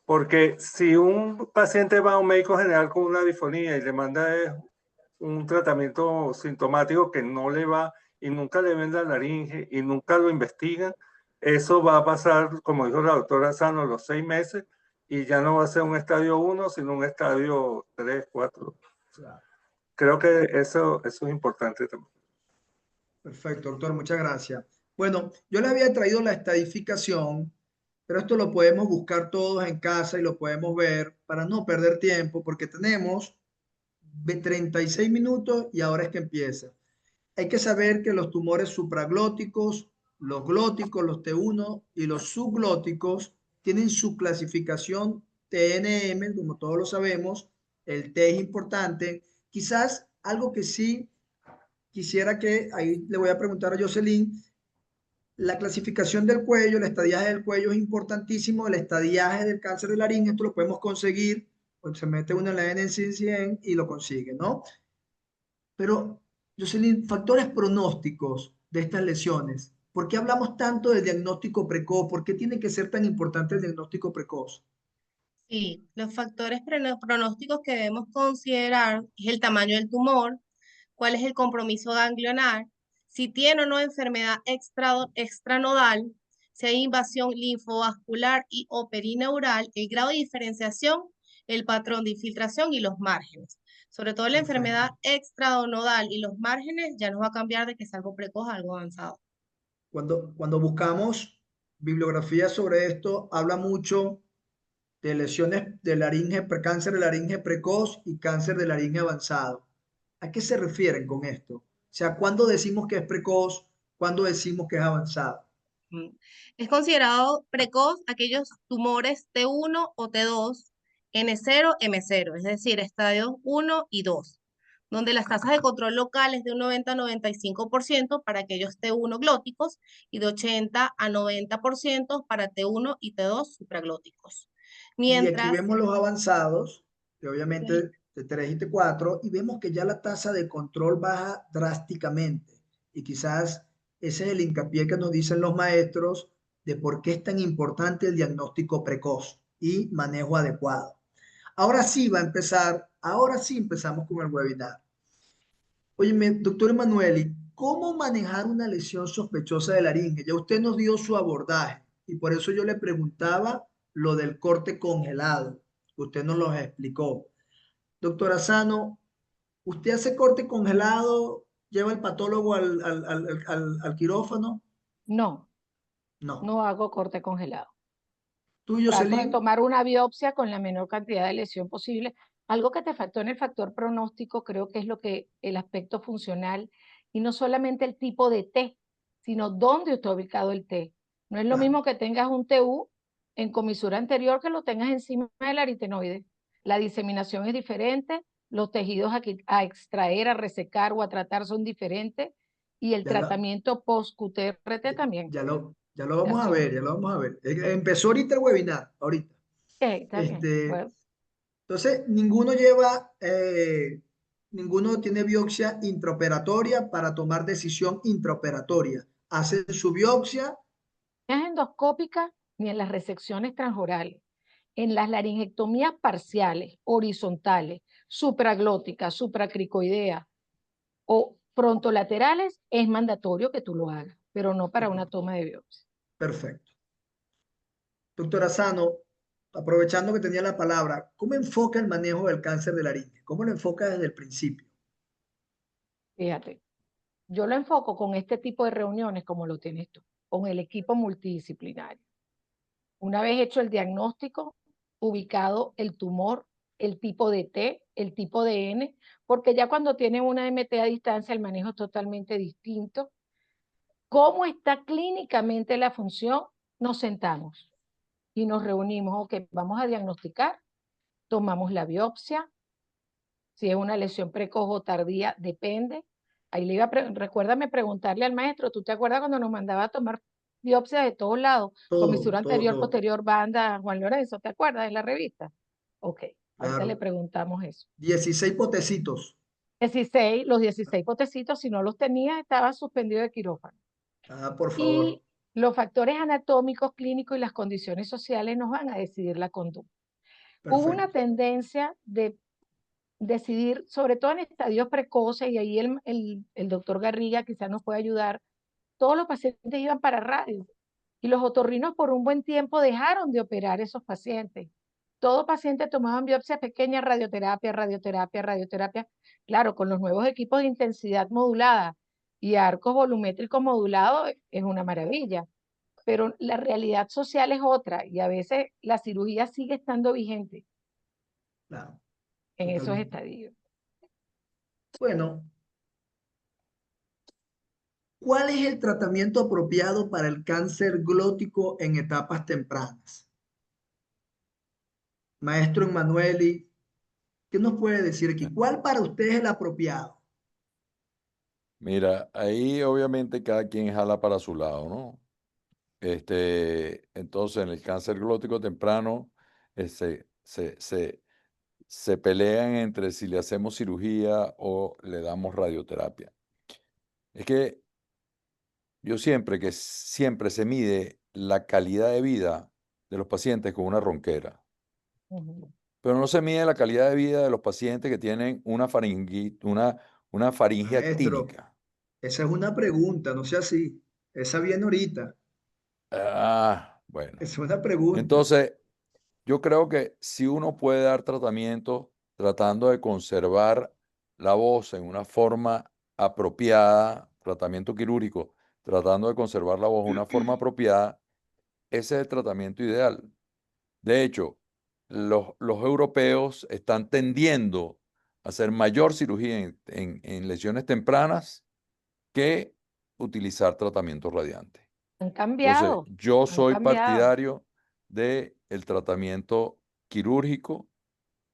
Porque si un paciente va a un médico general con una disfonía y le manda un tratamiento sintomático que no le va y nunca le ven la laringe y nunca lo investigan, eso va a pasar, como dijo la doctora Sano, los 6 meses y ya no va a ser un estadio 1, sino un estadio 3, 4. Creo que eso es importante también. Perfecto, doctor, muchas gracias. Bueno, yo le había traído la estadificación, pero esto lo podemos buscar todos en casa y lo podemos ver para no perder tiempo, porque tenemos 36 minutos y ahora es que empieza. Hay que saber que los tumores supraglóticos, los glóticos, los T1 y los subglóticos tienen su clasificación TNM, como todos lo sabemos. El T es importante. Quizás algo que sí quisiera que, ahí le voy a preguntar a Jocelyn, la clasificación del cuello, el estadiaje del cuello es importantísimo, el estadiaje del cáncer de laringe, esto lo podemos conseguir, pues se mete uno en la NCCN y lo consigue, ¿no? Pero, Jocelyn, factores pronósticos de estas lesiones. ¿Por qué hablamos tanto del diagnóstico precoz? ¿Por qué tiene que ser tan importante el diagnóstico precoz? Sí, los factores pronósticos que debemos considerar es el tamaño del tumor, cuál es el compromiso ganglionar, si tiene o no enfermedad extranodal, si hay invasión linfovascular y o perineural, el grado de diferenciación, el patrón de infiltración y los márgenes. Sobre todo la enfermedad Perfecto. extranodal y los márgenes ya nos va a cambiar de que es algo precoz a algo avanzado. Cuando buscamos bibliografía sobre esto, habla mucho de lesiones de laringe, cáncer de laringe precoz y cáncer de laringe avanzado. ¿A qué se refieren con esto? O sea, ¿cuándo decimos que es precoz? ¿Cuándo decimos que es avanzado? Es considerado precoz aquellos tumores T1 o T2, N0, M0, es decir, estadios 1 y 2, donde las tasas de control local es de un 90 a 95% para aquellos T1 glóticos y de 80 a 90% para T1 y T2 supraglóticos. Y aquí Mientras, vemos los avanzados, que sí, obviamente de 3 y T4, y vemos que ya la tasa de control baja drásticamente. Y quizás ese es el hincapié que nos dicen los maestros de por qué es tan importante el diagnóstico precoz y manejo adecuado. Ahora sí va a empezar, ahora sí empezamos con el webinar. Oye, doctor Emanueli, ¿cómo manejar una lesión sospechosa de laringe? Ya usted nos dio su abordaje y por eso yo le preguntaba lo del corte congelado. Usted nos lo explicó. Doctora Sano, ¿usted hace corte congelado? ¿Lleva el patólogo al quirófano? No, No. no hago corte congelado. ¿Tú, Trato de Jocelyn? tomar una biopsia con la menor cantidad de lesión posible. Algo que te faltó en el factor pronóstico creo que es lo que el aspecto funcional y no solamente el tipo de T, sino dónde está ubicado el T. No es lo Claro. mismo que tengas un TU en comisura anterior que lo tengas encima del aritenoide. La diseminación es diferente, los tejidos a extraer, a resecar o a tratar son diferentes y el Ya lo, tratamiento post-QTRT también. ya lo vamos a Así. ver, ya lo vamos a ver. Empezó ahorita el webinar, ahorita. Está bien. Este, Bueno, Entonces, ninguno tiene biopsia intraoperatoria para tomar decisión intraoperatoria. Hacen su biopsia, no es endoscópica ni en las resecciones transorales. En las laringectomías parciales, horizontales, supraglóticas, supracricoideas o frontolaterales es mandatorio que tú lo hagas, pero no para una toma de biopsia. perfecto. Doctora Sano, aprovechando que tenía la palabra, ¿cómo enfoca el manejo del cáncer de laringe? ¿Cómo lo enfoca desde el principio? Fíjate, yo lo enfoco con este tipo de reuniones como lo tienes tú, con el equipo multidisciplinario. Una vez hecho el diagnóstico, ubicado el tumor, el tipo de T, el tipo de N, porque ya cuando tienen una MT a distancia el manejo es totalmente distinto. ¿Cómo está clínicamente la función? Nos sentamos y nos reunimos. Ok, vamos a diagnosticar, tomamos la biopsia, si es una lesión precoz o tardía, depende. Ahí le iba recuérdame preguntarle al maestro, ¿tú te acuerdas cuando nos mandaba a tomar biopsia de todos lados? Todo, Comisura todo, anterior, todo. posterior, banda, Juan Lorenzo, ¿te acuerdas de la revista? Ok, ahorita le Claro. preguntamos eso. 16 potecitos. 16, los 16 potecitos, si no los tenía, estaba suspendido de quirófano. Ah, por favor. Y los factores anatómicos, clínicos y las condiciones sociales nos van a decidir la conducta. Hubo una Perfecto. tendencia de decidir, sobre todo en estadios precoces, y ahí el doctor Garriga quizás nos puede ayudar, todos los pacientes iban para radio y los otorrinos por un buen tiempo dejaron de operar esos pacientes. Todo paciente tomaban biopsia pequeña, radioterapia, radioterapia, radioterapia. Claro, con los nuevos equipos de intensidad modulada y arcos volumétricos modulados es una maravilla. pero la realidad social es otra y a veces la cirugía sigue estando vigente Claro, en esos totalmente. estadios. Bueno, ¿cuál es el tratamiento apropiado para el cáncer glótico en etapas tempranas? Maestro Emanueli, ¿qué nos puede decir aquí? ¿Cuál para usted es el apropiado? Mira, ahí obviamente cada quien jala para su lado, ¿no? Entonces, en el cáncer glótico temprano se pelean entre si le hacemos cirugía o le damos radioterapia. Es que yo siempre se mide la calidad de vida de los pacientes con una ronquera, Ujú. pero no se mide la calidad de vida de los pacientes que tienen una faringe Maestro, actínica. esa es una pregunta, no sea así. Esa viene ahorita. Bueno. Es una pregunta. Entonces, yo creo que si uno puede dar tratamiento tratando de conservar la voz en una forma apropiada, tratamiento quirúrgico, tratando de conservar la voz en una forma apropiada, ese es el tratamiento ideal. De hecho, los europeos están tendiendo a hacer mayor cirugía en lesiones tempranas que utilizar tratamiento radiante. Entonces, yo Han soy cambiado. partidario del tratamiento quirúrgico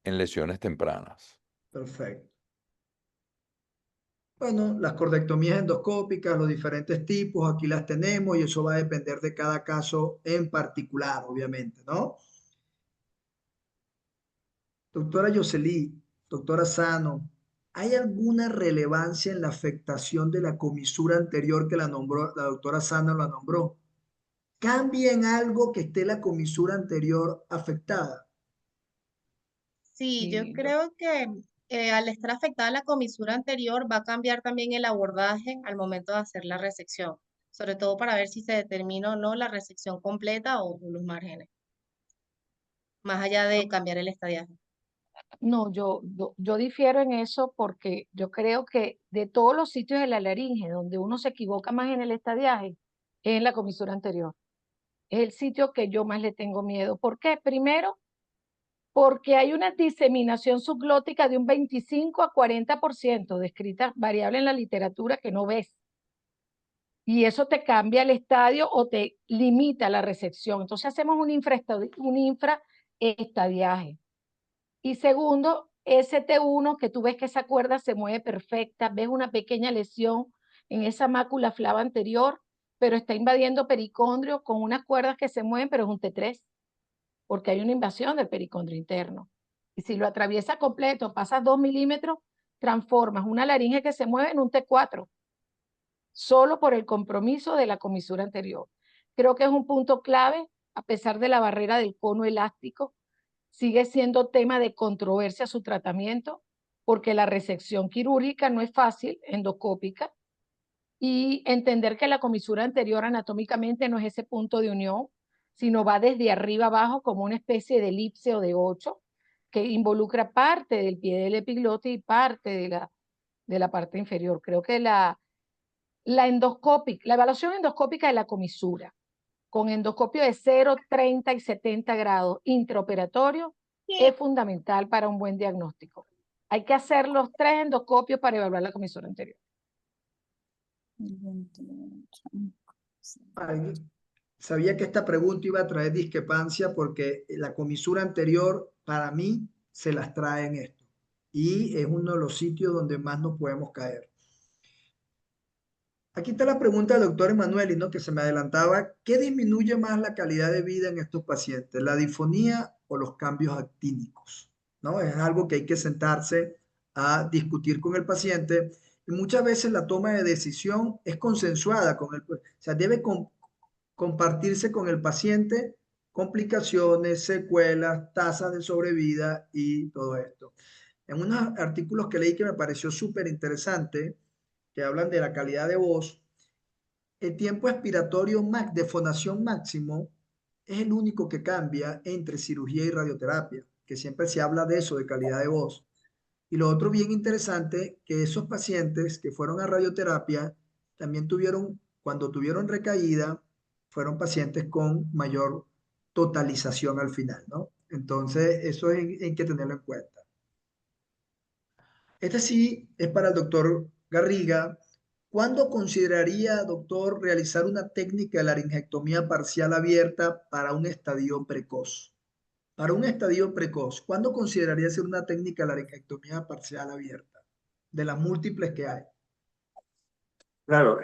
en lesiones tempranas. Perfecto. Bueno, las cordectomías endoscópicas, los diferentes tipos, aquí las tenemos y eso va a depender de cada caso en particular, obviamente, ¿no? Doctora Yoseli, doctora Sano, ¿hay alguna relevancia en la afectación de la comisura anterior que la nombró, la doctora Sano la nombró? ¿Cambia en algo que esté la comisura anterior afectada? Sí, yo Sí, creo que al estar afectada la comisura anterior va a cambiar también el abordaje al momento de hacer la resección, sobre todo para ver si se determina o no la resección completa o los márgenes, más allá de cambiar el estadiaje. no, yo difiero en eso porque yo creo que de todos los sitios de la laringe donde uno se equivoca más en el estadiaje es en la comisura anterior. Es el sitio que yo más le tengo miedo. ¿Por qué? Primero, porque hay una diseminación subglótica de un 25 a 40% descrita variable en la literatura que no ves. Y eso te cambia el estadio o te limita la resección. Entonces hacemos un infraestadiaje. Y segundo, ST1, que tú ves que esa cuerda se mueve perfecta, ves una pequeña lesión en esa mácula flava anterior, pero está invadiendo pericondrio con unas cuerdas que se mueven, pero es un T3, porque hay una invasión del pericondrio interno. Y si lo atraviesa completo, pasas 2 milímetros, transformas una laringe que se mueve en un T4, solo por el compromiso de la comisura anterior. Creo que es un punto clave, a pesar de la barrera del cono elástico, sigue siendo tema de controversia su tratamiento, porque la resección quirúrgica no es fácil, endoscópica, y entender que la comisura anterior anatómicamente no es ese punto de unión, sino va desde arriba abajo como una especie de elipse o de 8, que involucra parte del pie del epiglote y parte de la parte inferior. Creo que la evaluación endoscópica de la comisura, con endoscopio de 0, 30 y 70 grados intraoperatorio, es fundamental para un buen diagnóstico. Hay que hacer los 3 endoscopios para evaluar la comisura anterior. ¿Alguien? Sabía que esta pregunta iba a traer discrepancia porque la comisura anterior para mí se las trae en esto y es uno de los sitios donde más nos podemos caer. Aquí está la pregunta del doctor Emanueli, ¿no? Que se me adelantaba. ¿Qué disminuye más la calidad de vida en estos pacientes? ¿La disfonía o los cambios actínicos? ¿No? Es algo que hay que sentarse a discutir con el paciente y muchas veces la toma de decisión es consensuada con el, o sea, debe compartirse con el paciente complicaciones, secuelas, tasas de sobrevida y todo esto. En unos artículos que leí que me pareció súper interesante, que hablan de la calidad de voz, el tiempo expiratorio de fonación máximo es el único que cambia entre cirugía y radioterapia, que siempre se habla de eso, de calidad de voz. Y lo otro bien interesante, que esos pacientes que fueron a radioterapia también tuvieron, cuando tuvieron recaída, fueron pacientes con mayor totalización al final, ¿no? Entonces, eso hay que tenerlo en cuenta. Este sí es para el doctor Garriga. ¿Cuándo consideraría, doctor, realizar una técnica de laringectomía parcial abierta para un estadio precoz? Para un estadio precoz, ¿cuándo consideraría hacer una técnica de laringectomía parcial abierta? De las múltiples que hay. Claro,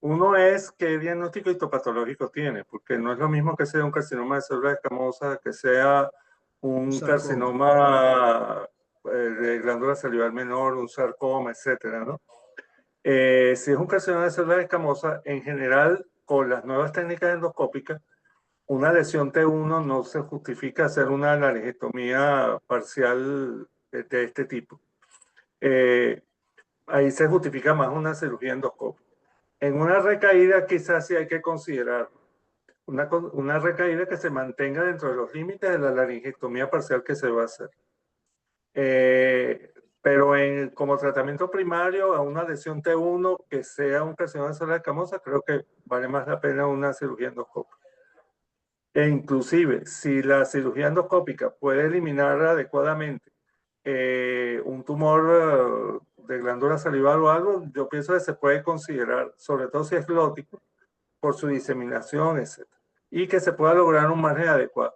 uno es qué diagnóstico histopatológico tiene, porque no es lo mismo que sea un carcinoma de células escamosas, que sea Un un sarcoma. carcinoma de glándula salival menor, un sarcoma, etcétera, ¿no? Si es un carcinoma de células escamosas, en general, con las nuevas técnicas endoscópicas, una lesión T1 no se justifica hacer una laringectomía parcial de este tipo. Ahí se justifica más una cirugía endoscópica. En una recaída quizás sí hay que considerar una recaída que se mantenga dentro de los límites de la laringectomía parcial que se va a hacer. Pero como tratamiento primario a una lesión T1 que sea un carcinoma de células escamosas, creo que vale más la pena una cirugía endoscópica. E inclusive, si la cirugía endoscópica puede eliminar adecuadamente un tumor de glándula salival o algo, yo pienso que se puede considerar, sobre todo si es glótico, por su diseminación, etc. Y que se pueda lograr un margen adecuado.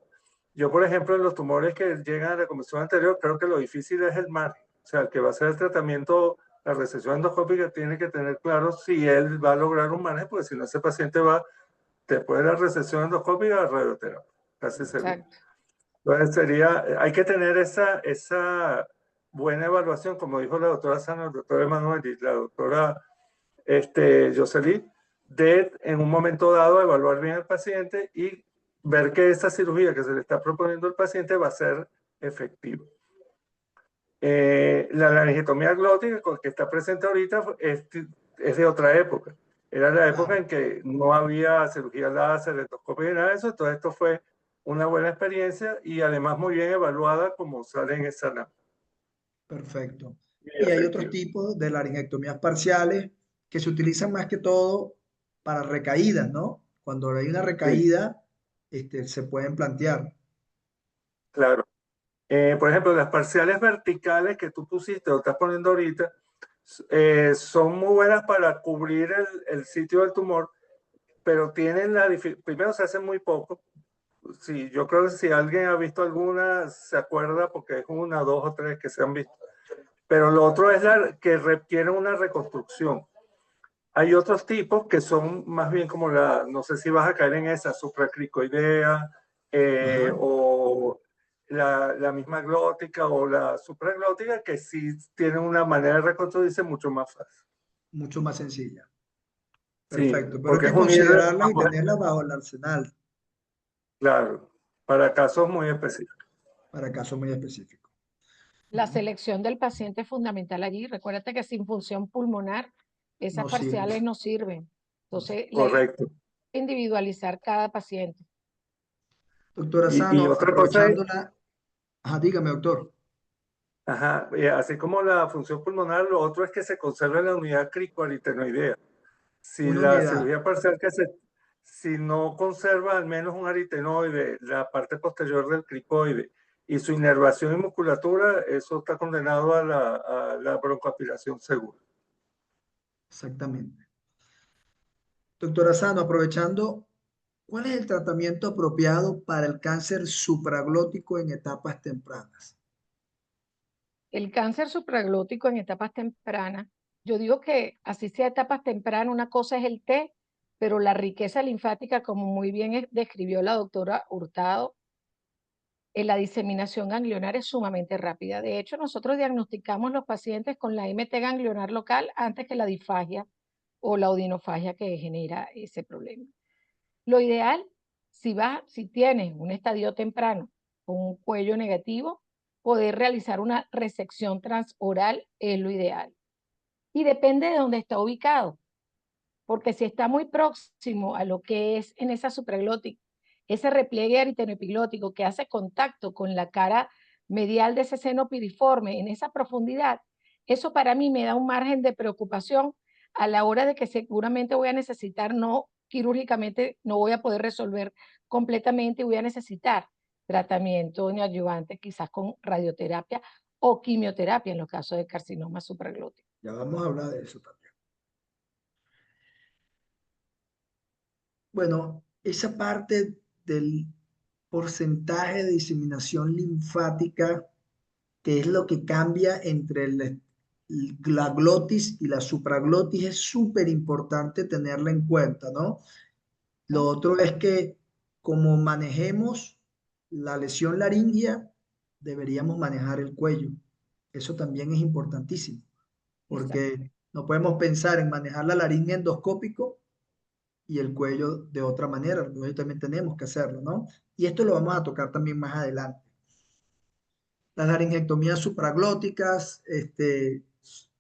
Yo, por ejemplo, en los tumores que llegan a la convención anterior, creo que lo difícil es el margen. O sea, el que va a hacer el tratamiento, la resección endoscópica, tiene que tener claro si él va a lograr un margen, porque si no, ese paciente va después de la resección endoscópica a radioterapia, casi seguro. Exacto. Entonces hay que tener esa buena evaluación, como dijo la doctora Sano, el doctor Emanuel y la doctora Jocelyn, de en un momento dado evaluar bien al paciente y ver que esa cirugía que se le está proponiendo al paciente va a ser efectiva. La laringectomía glótica que está presente ahorita es de otra época. Era la época en que no había cirugía láser, endoscopia y nada de eso. Entonces esto fue una buena experiencia y además muy bien evaluada como sale en esa lámina. Perfecto. Y Y hay otros efectiva. tipos de laringectomías parciales que se utilizan más que todo para recaídas, ¿no? Cuando hay una recaída, se pueden plantear. Claro. Por ejemplo, las parciales verticales que tú pusiste o estás poniendo ahorita son muy buenas para cubrir el sitio del tumor, pero tienen la dificultad. Primero, se hacen muy poco. Sí, yo creo que si alguien ha visto alguna, se acuerda porque es una, dos o tres que se han visto. Pero lo otro es que requiere una reconstrucción. Hay otros tipos que son más bien como no sé si vas a caer en esa, supracricoidea o la misma glótica o la supraglótica, que sí tienen una manera de reconstruirse mucho más fácil. Mucho más sencilla. Sí, Perfecto. Pero hay porque que es unir considerarlas y tenerlas bajo el arsenal claro, para casos muy específicos. para casos muy específicos. La selección del paciente es fundamental allí. Recuérdate que sin función pulmonar, esas No parciales sirve. no sirven. Entonces, Correcto. individualizar cada paciente. Doctora Y Sano, otra cosa es, aprovechando una... Ajá, dígame, doctor. ajá, así como la función pulmonar, lo otro es que se conserve la unidad cricoaritenoidea. Si Una la unidad. cirugía parcial si no conserva al menos un aritenoide, la parte posterior del cricoide y su inervación y musculatura, eso está condenado a la broncoaspiración segura. Exactamente. Doctora Sano, aprovechando, ¿cuál es el tratamiento apropiado para el cáncer supraglótico en etapas tempranas? El cáncer supraglótico en etapas tempranas, yo digo que así sea etapas tempranas, una cosa es el T, pero la riqueza linfática, como muy bien describió la doctora Hurtado, en la diseminación ganglionar es sumamente rápida. De hecho, nosotros diagnosticamos los pacientes con la MT ganglionar local antes que la disfagia o la odinofagia que genera ese problema. Lo ideal, si tienes un estadio temprano con un cuello negativo, poder realizar una resección transoral es lo ideal. Y depende de dónde está ubicado, porque si está muy próximo a lo que es en esa supraglótica, ese repliegue aritenoepiglótico que hace contacto con la cara medial de ese seno piriforme en esa profundidad, eso para mí me da un margen de preocupación a la hora de que seguramente voy a necesitar no quirúrgicamente no voy a poder resolver completamente y voy a necesitar tratamiento neoadyuvante, quizás con radioterapia o quimioterapia en los casos de carcinoma supraglótico. Ya vamos a hablar de eso también. Bueno, esa parte del porcentaje de diseminación linfática, que es lo que cambia entre la glotis y la supraglotis, es súper importante tenerla en cuenta, ¿no? Lo otro es que como manejemos la lesión laringea, deberíamos manejar el cuello. Eso también es importantísimo, porque no podemos pensar en manejar la laringe endoscópico y el cuello de otra manera. El cuello también tenemos que hacerlo, ¿no? Y esto lo vamos a tocar también más adelante. Las laringectomías supraglóticas,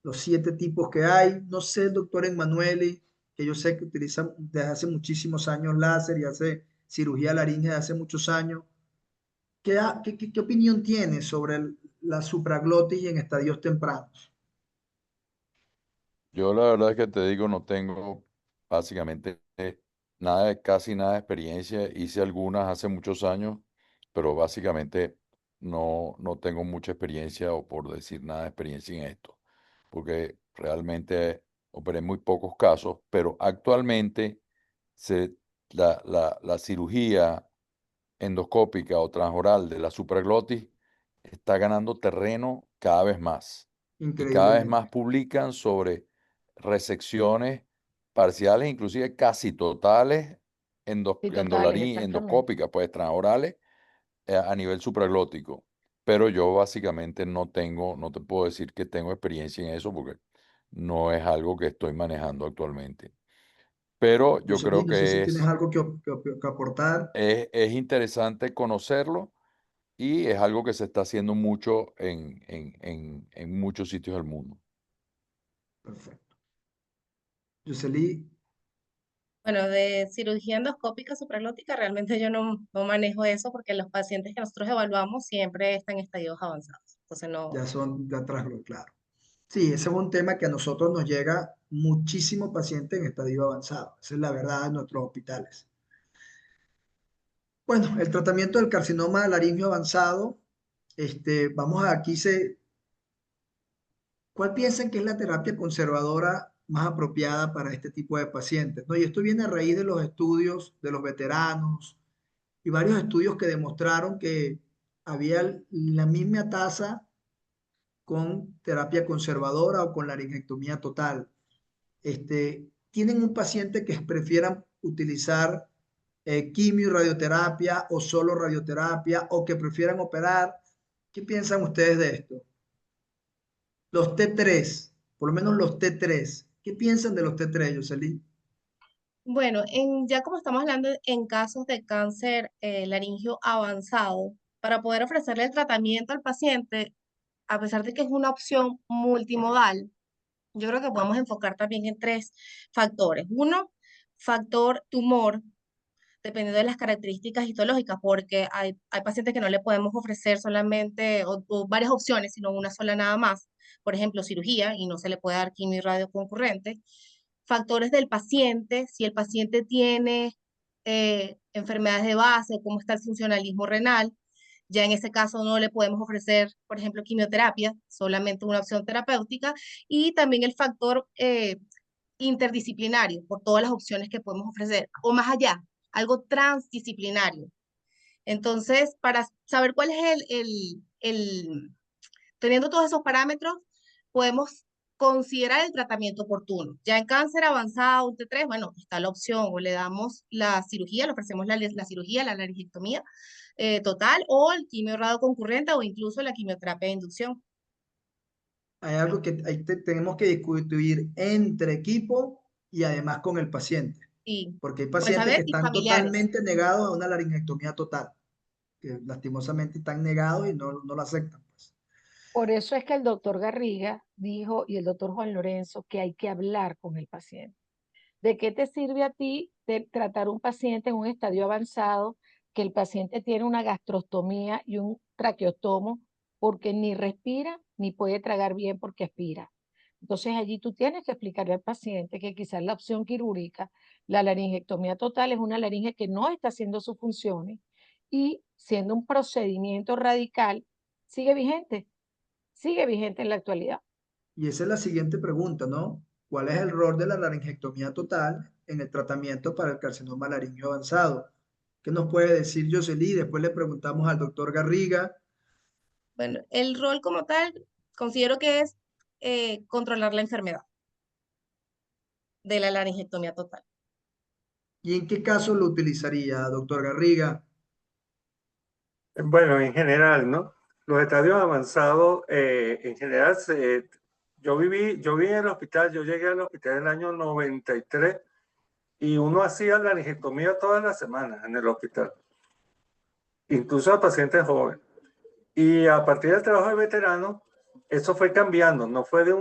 los 7 tipos que hay. No sé, el doctor Emanueli, que yo sé que utiliza desde hace muchísimos años láser y hace cirugía laringe desde hace muchos años. ¿Qué opinión tiene sobre la supraglotis en estadios tempranos? Yo la verdad es que te digo, no tengo básicamente casi nada de experiencia. Hice algunas hace muchos años, pero básicamente no tengo mucha experiencia o por decir nada de experiencia en esto, porque realmente operé muy pocos casos, pero actualmente se, la cirugía endoscópica o transoral de la supraglotis está ganando terreno cada vez más y cada vez más Increíblemente. publican sobre resecciones parciales, inclusive casi totales, Sí, totales, exactamente. endoscópicas, pues transorales a nivel supraglótico. Pero yo básicamente no te puedo decir que tengo experiencia en eso porque no es algo que estoy manejando actualmente. Pero yo Jocelyn, creo no sé si que tienes algo que aportar. es interesante conocerlo y es algo que se está haciendo mucho en muchos sitios del mundo. Perfecto. Jocelyn, Bueno, de cirugía endoscópica supraglótica, realmente yo no manejo eso porque los pacientes que nosotros evaluamos siempre están en estadios avanzados. Entonces ya no, son de atrás, claro. Sí, ese es un tema que a nosotros nos llega muchísimo paciente en estadio avanzado. Esa es la verdad en nuestros hospitales. Bueno, el tratamiento del carcinoma laringio avanzado, vamos a aquí ¿cuál piensan que es la terapia conservadora más apropiada para este tipo de pacientes? ¿No? Y esto viene a raíz de los estudios de los veteranos y varios estudios que demostraron que había la misma tasa con terapia conservadora o con laringectomía total. Tienen un paciente que prefieran utilizar quimio y radioterapia o solo radioterapia o que prefieran operar. ¿Qué piensan ustedes de esto? Los T3, por lo menos los T3. ¿Qué piensan de los T3, Jocelyn? bueno, ya como estamos hablando en casos de cáncer laringio avanzado, para poder ofrecerle el tratamiento al paciente, a pesar de que es una opción multimodal, yo creo que podemos enfocar también en 3 factores. Uno, factor tumor, dependiendo de las características histológicas, porque hay pacientes que no le podemos ofrecer solamente o varias opciones, sino una sola nada más. Por ejemplo, cirugía y no se le puede dar quimio y radio concurrente. Factores del paciente, si el paciente tiene enfermedades de base, cómo está el funcionalismo renal. Ya en ese caso no le podemos ofrecer, por ejemplo, quimioterapia, solamente una opción terapéutica. Y también el factor interdisciplinario, por todas las opciones que podemos ofrecer, o más allá, algo transdisciplinario. Entonces, para saber cuál es teniendo todos esos parámetros, podemos considerar el tratamiento oportuno. Ya en cáncer avanzado, un T3, bueno, está la opción, o le damos la cirugía, le ofrecemos la cirugía, la laringectomía total, o el quimio radio concurrente, o incluso la quimioterapia de inducción. Hay algo que tenemos que discutir entre equipo y además con el paciente, Y porque hay pues pacientes saber, que y están familiares. totalmente negados a una laringectomía total, que lastimosamente están negados y no lo aceptan, pues. Por eso es que el doctor Garriga dijo y el doctor Juan Lorenzo que hay que hablar con el paciente. ¿De qué te sirve a ti tratar un paciente en un estadio avanzado que el paciente tiene una gastrostomía y un traqueotomo porque ni respira ni puede tragar bien porque aspira? Entonces allí tú tienes que explicarle al paciente que quizás la opción quirúrgica, la laringectomía total, es una laringe que no está haciendo sus funciones y siendo un procedimiento radical, sigue vigente en la actualidad. Y esa es la siguiente pregunta, ¿no? ¿Cuál es el rol de la laringectomía total en el tratamiento para el carcinoma laringio avanzado? ¿Qué nos puede decir Yoseli? Después le preguntamos al doctor Garriga. Bueno, el rol como tal, considero que es controlar la enfermedad de la laringectomía total. ¿Y en qué caso lo utilizaría, doctor Garriga? Bueno, en general, ¿no? Los estadios avanzados, en general, yo viví en el hospital, yo llegué al hospital en el año 93 y uno hacía la laringectomía todas las semanas en el hospital, incluso a pacientes jóvenes. Y a partir del trabajo de veteranos, eso fue cambiando, no fue de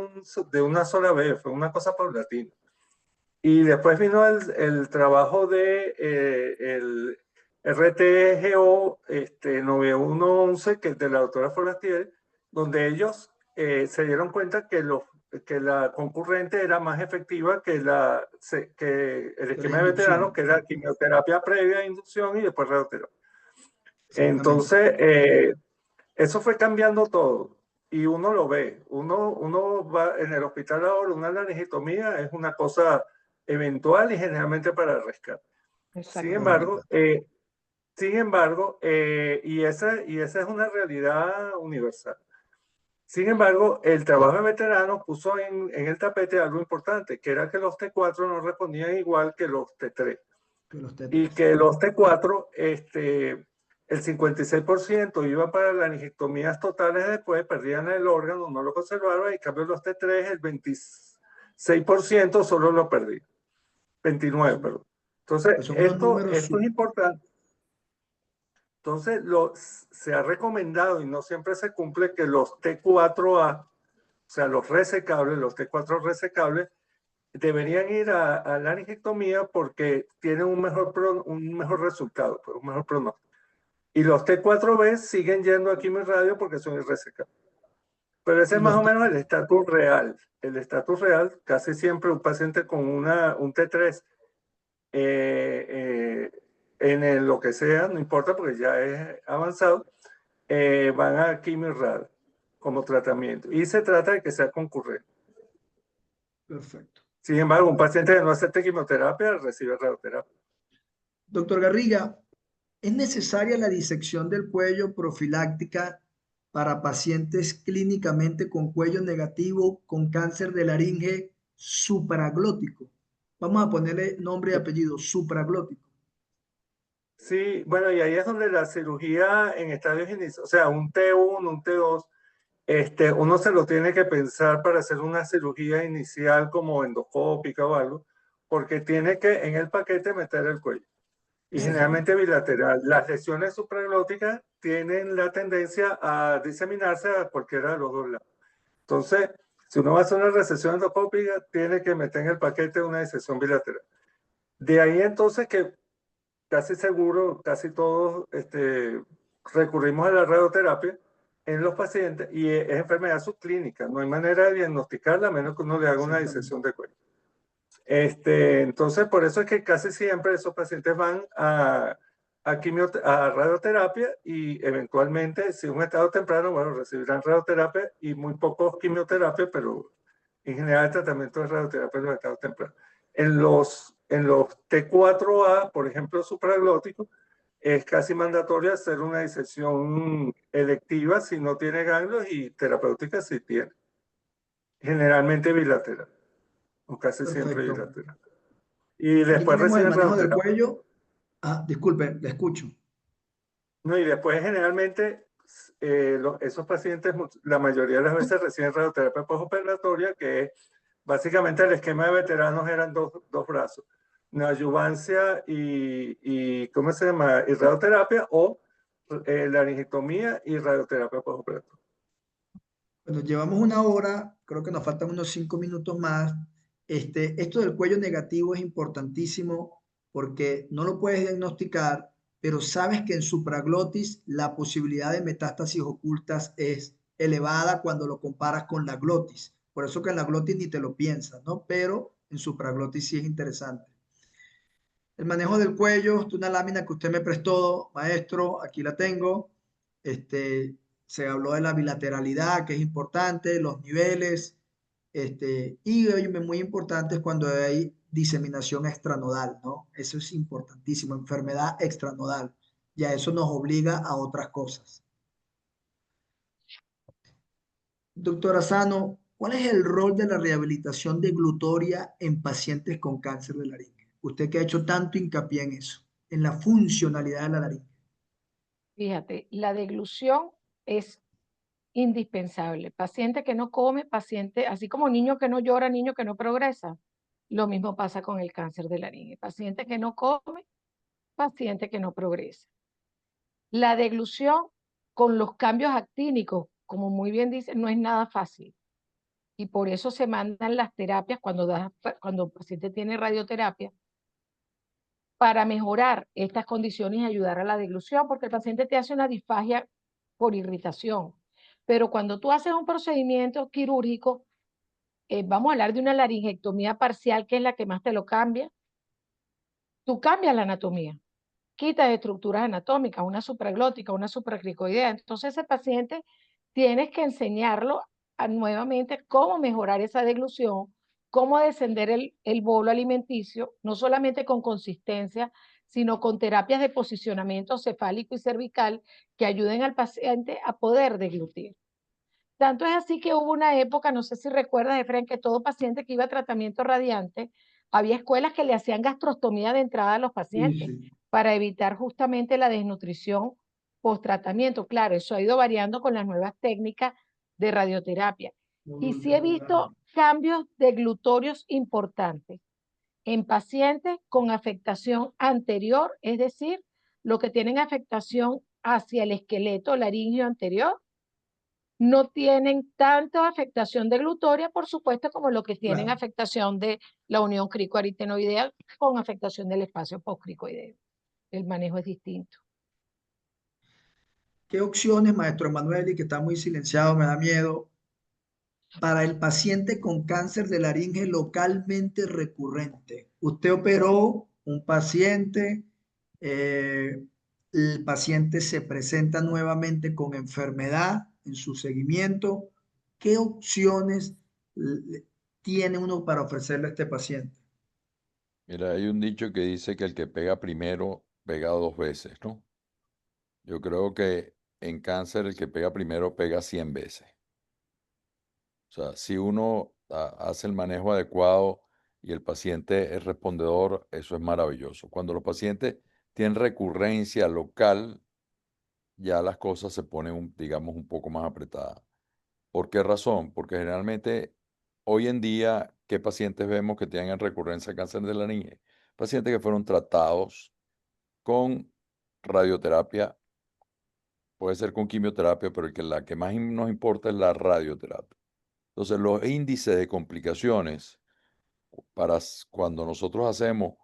una sola vez, fue una cosa paulatina. Y después vino el trabajo de el RTGO 9111, que es de la doctora Forastier, donde ellos se dieron cuenta que la concurrente era más efectiva que el esquema de veteranos, que era quimioterapia previa, inducción y después radioterapia. Entonces, eso fue cambiando todo. Y uno lo ve. Uno va en el hospital ahora, una laringectomía es una cosa eventual y generalmente para el rescate. Sin embargo, y esa es una realidad universal. Sin embargo, el trabajo de veteranos puso en el tapete algo importante, que era que los T4 no respondían igual que los T3. Y que los T4, el 56% iba para las laringectomías totales, después perdían el órgano, no lo conservaban, y en cambio los T3, el 26% solo lo perdía. 29, perdón. Entonces, esto es importante. Entonces, se ha recomendado, y no siempre se cumple, que los T4A, o sea, los resecables, los T4 resecables, deberían ir a la laringectomía porque tienen un mejor resultado, pues, un mejor pronóstico. Y los T4B siguen yendo a quimioradio porque son irresecables. Pero ese es más o menos el estatus real. El estatus real, casi siempre un paciente con un T3 en lo que sea, no importa porque ya es avanzado, van a quimioradio como tratamiento. Y se trata de que sea concurrente. Perfecto. Sin embargo, un paciente que no acepte quimioterapia recibe radioterapia. Doctor Garriga, ¿es necesaria la disección del cuello profiláctica para pacientes clínicamente con cuello negativo con cáncer de laringe supraglótico? Vamos a ponerle nombre y apellido, supraglótico. Sí, bueno, y ahí es donde la cirugía en estadios iniciales, o sea, un T1, un T2, uno se lo tiene que pensar para hacer una cirugía inicial como endoscópica o algo, porque tiene que en el paquete meter el cuello. Y generalmente bilateral. Las lesiones supraglóticas tienen la tendencia a diseminarse a cualquiera de los dos lados. Entonces, si uno va a hacer una recesión endoscópica, tiene que meter en el paquete una disección bilateral. De ahí entonces que casi seguro, casi todos recurrimos a la radioterapia en los pacientes y es enfermedad subclínica. No hay manera de diagnosticarla a menos que uno le haga una disección de cuello. Entonces, por eso es que casi siempre esos pacientes van a radioterapia y eventualmente, si es un estado temprano, bueno, recibirán radioterapia y muy pocos quimioterapia, pero en general el tratamiento de radioterapia en los estados tempranos. En los T4A, por ejemplo, supraglótico, es casi mandatorio hacer una disección electiva si no tiene ganglios y terapéutica si tiene. Generalmente bilateral, o casi siempre bilateral. Y después reciben el manejo del radioterapia. cuello. Ah, disculpe, le escucho. No, y después generalmente esos pacientes, la mayoría de las veces reciben radioterapia postoperatoria, que es básicamente el esquema de veteranos eran dos brazos, neoadyuvancia y ¿cómo se llama? Y radioterapia o laringectomía y radioterapia postoperatoria. Bueno, llevamos una hora, creo que nos faltan unos 5 minutos más. Esto del cuello negativo es importantísimo porque no lo puedes diagnosticar, pero sabes que en supraglotis la posibilidad de metástasis ocultas es elevada cuando lo comparas con la glotis. Por eso que en la glotis ni te lo piensas, ¿no? Pero en supraglotis sí es interesante. El manejo del cuello, esta es una lámina que usted me prestó, maestro, aquí la tengo. Se habló de la bilateralidad, que es importante, los niveles, y oye, muy importante es cuando hay diseminación extranodal, ¿no? Eso es importantísimo, enfermedad extranodal. Ya eso nos obliga a otras cosas. Doctora Sano, ¿cuál es el rol de la rehabilitación deglutoria en pacientes con cáncer de laringe? Usted que ha hecho tanto hincapié en eso, en la funcionalidad de la laringe. Fíjate, la deglución es indispensable. Paciente que no come, paciente, así como niño que no llora, niño que no progresa. Lo mismo pasa con el cáncer de laringe. Paciente que no come, paciente que no progresa. La deglución con los cambios actínicos, como muy bien dice, no es nada fácil. Y por eso se mandan las terapias cuando el paciente tiene radioterapia, para mejorar estas condiciones y ayudar a la deglución, porque el paciente te hace una disfagia por irritación. Pero cuando tú haces un procedimiento quirúrgico, vamos a hablar de una laringectomía parcial, que es la que más te lo cambia, tú cambias la anatomía, quitas estructuras anatómicas, una supraglótica, una supracricoidea. Entonces ese paciente tienes que enseñarlo nuevamente cómo mejorar esa deglución, cómo descender el bolo alimenticio, no solamente con consistencia, sino con terapias de posicionamiento cefálico y cervical que ayuden al paciente a poder deglutir. Tanto es así que hubo una época, no sé si recuerdas, Efraín, que todo paciente que iba a tratamiento radiante, había escuelas que le hacían gastrostomía de entrada a los Sí, pacientes sí. para evitar justamente la desnutrición post-tratamiento. Claro, eso ha ido variando con las nuevas técnicas de radioterapia. Y sí he visto cambios deglutorios importantes en pacientes con afectación anterior, es decir, los que tienen afectación hacia el esqueleto laríngeo anterior, no tienen tanta afectación deglutoria, por supuesto, como los que tienen Claro. afectación de la unión cricoaritenoidea con afectación del espacio postcricoideo. El manejo es distinto. ¿Qué opciones, maestro Emanuel, y que está muy silenciado, me da miedo, para el paciente con cáncer de laringe localmente recurrente? Usted operó un paciente, el paciente se presenta nuevamente con enfermedad en su seguimiento. ¿Qué opciones tiene uno para ofrecerle a este paciente? Mira, hay un dicho que dice que el que pega primero pega dos veces, ¿no? Yo creo que en cáncer el que pega primero pega 100 veces. O sea, si uno hace el manejo adecuado y el paciente es respondedor, eso es maravilloso. Cuando los pacientes tienen recurrencia local, ya las cosas se ponen, digamos, un poco más apretadas. ¿Por qué razón? Porque generalmente hoy en día, ¿qué pacientes vemos que tienen recurrencia de cáncer de la niñez? Pacientes que fueron tratados con radioterapia, puede ser con quimioterapia, pero la que más nos importa es la radioterapia. Entonces, los índices de complicaciones cuando nosotros hacemos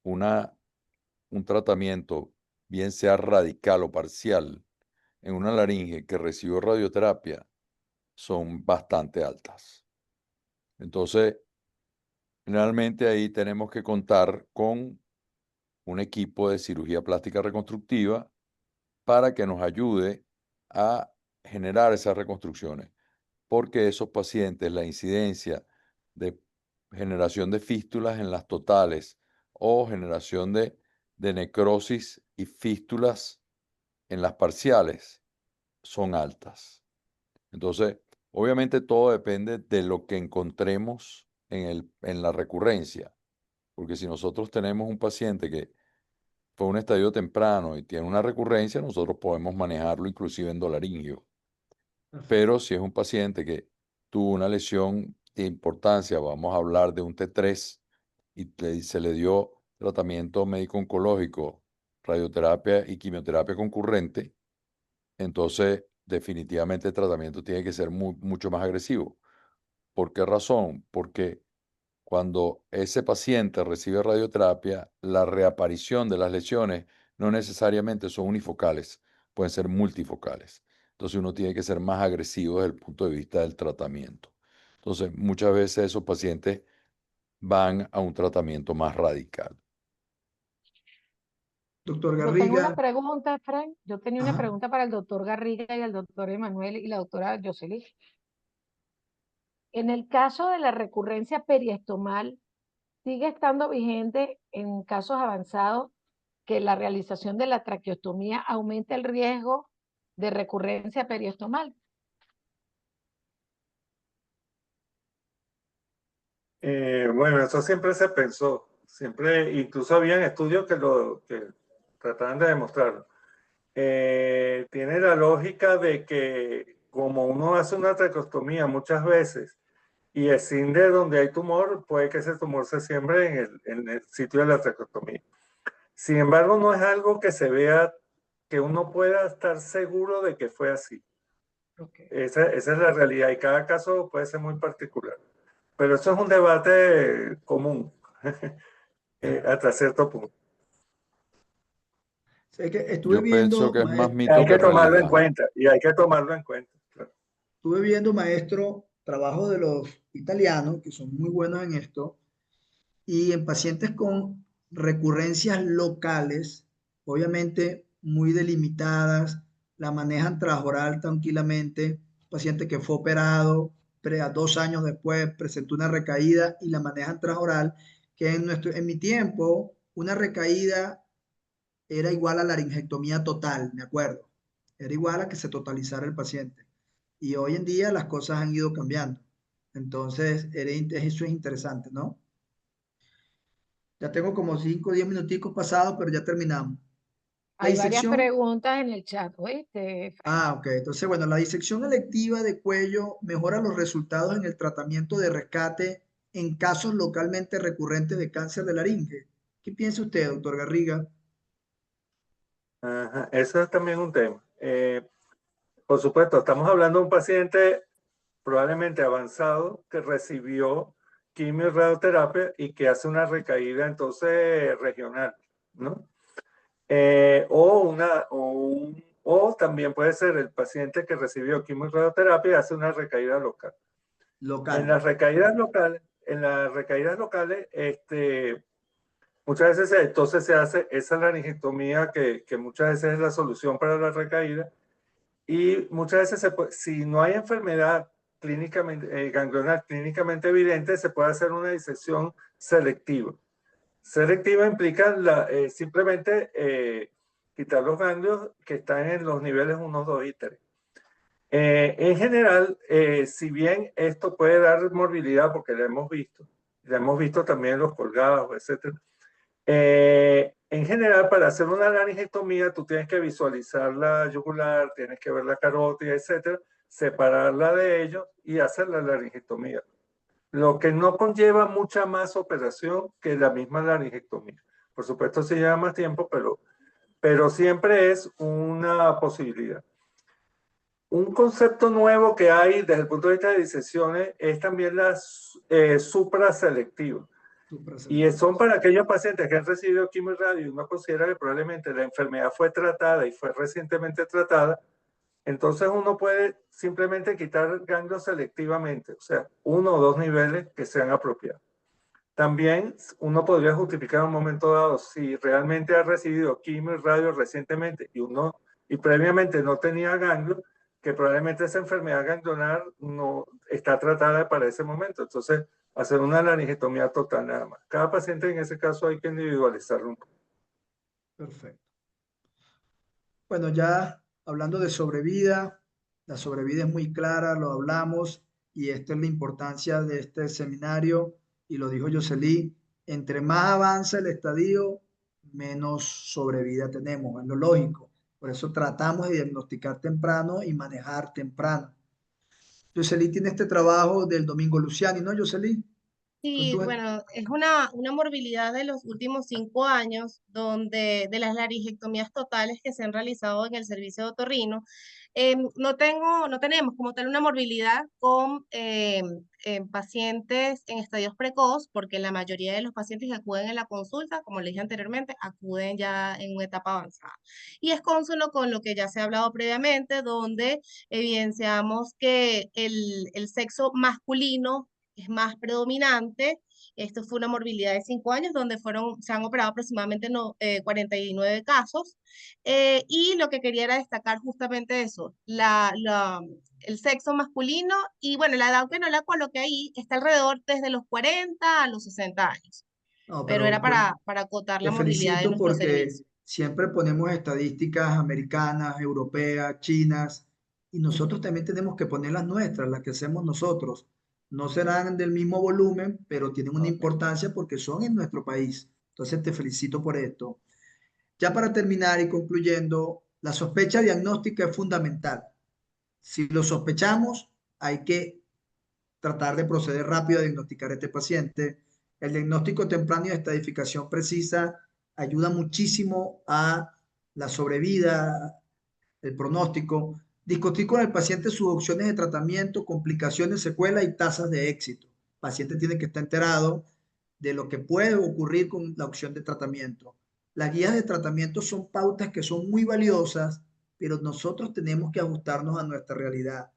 un tratamiento, bien sea radical o parcial, en una laringe que recibió radioterapia, son bastante altas. Entonces, generalmente ahí tenemos que contar con un equipo de cirugía plástica reconstructiva para que nos ayude a generar esas reconstrucciones, porque esos pacientes, la incidencia de generación de fístulas en las totales o generación de necrosis y fístulas en las parciales son altas. Entonces, obviamente todo depende de lo que encontremos en la recurrencia, porque si nosotros tenemos un paciente que fue un estadio temprano y tiene una recurrencia, nosotros podemos manejarlo inclusive en dolaringio. Pero si es un paciente que tuvo una lesión de importancia, vamos a hablar de un T3 y se le dio tratamiento médico oncológico, radioterapia y quimioterapia concurrente, entonces definitivamente el tratamiento tiene que ser mucho más agresivo. ¿Por qué razón? Porque cuando ese paciente recibe radioterapia, la reaparición de las lesiones no necesariamente son unifocales, pueden ser multifocales. Entonces uno tiene que ser más agresivo desde el punto de vista del tratamiento. Entonces, muchas veces esos pacientes van a un tratamiento más radical. Doctor Yo tengo una Garriga. pregunta, Frank. Yo tenía una Ajá. pregunta para el doctor Garriga y el doctor Emanuel y la doctora Jocelyn. En el caso de la recurrencia periostomal, ¿sigue estando vigente en casos avanzados que la realización de la traqueostomía aumenta el riesgo de recurrencia periostomal? Bueno, eso siempre se pensó, siempre, incluso habían estudios que trataban de demostrarlo. Tiene la lógica de que como uno hace una traqueostomía muchas veces y escinde donde hay tumor, puede que ese tumor se siembre en el sitio de la traqueostomía. Sin embargo, no es algo que se vea, que uno pueda estar seguro de que fue así. Okay. Esa es la realidad y cada caso puede ser muy particular. Pero eso es un debate común hasta cierto punto. Sé que Yo pienso que es más mito Hay que que tomarlo en realidad. cuenta y hay que tomarlo en cuenta. Claro. estuve viendo, maestro, trabajo de los italianos, que son muy buenos en esto, y en pacientes con recurrencias locales, obviamente muy delimitadas, la manejan transoral tranquilamente, paciente que fue operado, a 2 años después presentó una recaída y la manejan transoral, que en mi tiempo una recaída era igual a la laringectomía total, me acuerdo, era igual a que se totalizara el paciente. Y hoy en día las cosas han ido cambiando. Entonces, eso es interesante, ¿no? Ya tengo como 5 o 10 minuticos pasados, pero ya terminamos. La Hay varias disección, preguntas en el chat, ¿oíste, Frank? ok. Entonces, bueno, la disección electiva de cuello mejora los resultados en el tratamiento de rescate en casos localmente recurrentes de cáncer de laringe. ¿Qué piensa usted, doctor Garriga? Ajá, eso es también un tema. Por supuesto, estamos hablando de un paciente probablemente avanzado que recibió quimio y radioterapia y que hace una recaída entonces regional, ¿no? O también puede ser el paciente que recibió quimio y radioterapia y hace una recaída local. En Local. las recaídas locales, muchas veces entonces se hace esa laringectomía que muchas veces es la solución para la recaída. Y muchas veces, si no hay enfermedad clínicamente, ganglionar clínicamente evidente, se puede hacer una disección selectiva. Selectiva implica simplemente quitar los ganglios que están en los niveles 1, 2 y 3. En general, si bien esto puede dar morbilidad, porque la hemos visto también los colgados, etc. En general, para hacer una laringectomía, tú tienes que visualizar la yugular, tienes que ver la carótida, etcétera, separarla de ellos y hacer la laringectomía. Lo que no conlleva mucha más operación que la misma laringectomía. Por supuesto, se lleva más tiempo, pero siempre es una posibilidad. Un concepto nuevo que hay desde el punto de vista de disecciones es también la supraselectiva. Y son para aquellos pacientes que han recibido quimio y radio y uno considera que probablemente la enfermedad fue tratada y fue recientemente tratada, entonces uno puede simplemente quitar ganglios selectivamente, o sea, 1 o 2 niveles que sean apropiados. También uno podría justificar en un momento dado si realmente ha recibido quimio y radio recientemente y previamente no tenía ganglio, que probablemente esa enfermedad ganglionar no está tratada para ese momento. Entonces, hacer una laringectomía total nada más. Cada paciente en ese caso hay que individualizarlo un poco. Perfecto. Bueno, ya hablando de sobrevida, la sobrevida es muy clara, lo hablamos, y esta es la importancia de este seminario, y lo dijo Jocelyn, entre más avanza el estadio, menos sobrevida tenemos, es lo lógico. Por eso tratamos de diagnosticar temprano y manejar temprano. Jocelyn tiene este trabajo del Domingo Luciani, ¿no, Jocelyn? Con Sí, tu- bueno, es una morbilidad de los últimos 5 años, donde de las laringectomías totales que se han realizado en el servicio de otorrino, no tenemos como tal una morbilidad con pacientes en estadios precoz, porque la mayoría de los pacientes que acuden en la consulta, como le dije anteriormente, acuden ya en una etapa avanzada. Y es cónsono con lo que ya se ha hablado previamente, donde evidenciamos que el sexo masculino es más predominante. Esto fue una morbilidad de 5 años donde se han operado aproximadamente 49 casos. Y lo que quería era destacar justamente eso, el sexo masculino y bueno, la edad que no la coloqué ahí está alrededor desde los 40 a los 60 años, no, pero era pero bueno, para acotar te la morbilidad de felicito nuestro porque servicio. siempre ponemos estadísticas americanas, europeas, chinas, y nosotros también tenemos que poner las nuestras, las que hacemos nosotros. No serán del mismo volumen, pero tienen una Correcto. importancia porque son en nuestro país. Entonces te felicito por esto. Ya para terminar y concluyendo, la sospecha diagnóstica es fundamental. Si lo sospechamos, hay que tratar de proceder rápido a diagnosticar a este paciente. El diagnóstico temprano y estadificación precisa ayuda muchísimo a la sobrevida, el pronóstico. Discutir con el paciente sus opciones de tratamiento, complicaciones, secuelas y tasas de éxito. El paciente tiene que estar enterado de lo que puede ocurrir con la opción de tratamiento. Las guías de tratamiento son pautas que son muy valiosas, pero nosotros tenemos que ajustarnos a nuestra realidad.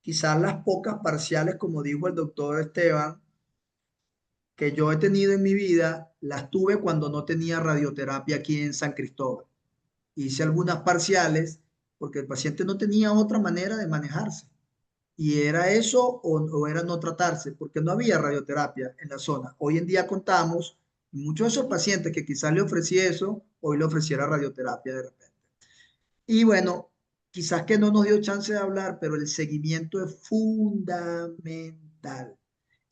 Quizás las pocas parciales, como dijo el doctor Esteban, que yo he tenido en mi vida, las tuve cuando no tenía radioterapia aquí en San Cristóbal. Hice algunas parciales porque el paciente no tenía otra manera de manejarse. Y era eso o era no tratarse, porque no había radioterapia en la zona. Hoy en día contamos, muchos de esos pacientes que quizás le ofrecí eso, hoy le ofreciera radioterapia de repente. Y bueno, quizás que no nos dio chance de hablar, pero el seguimiento es fundamental.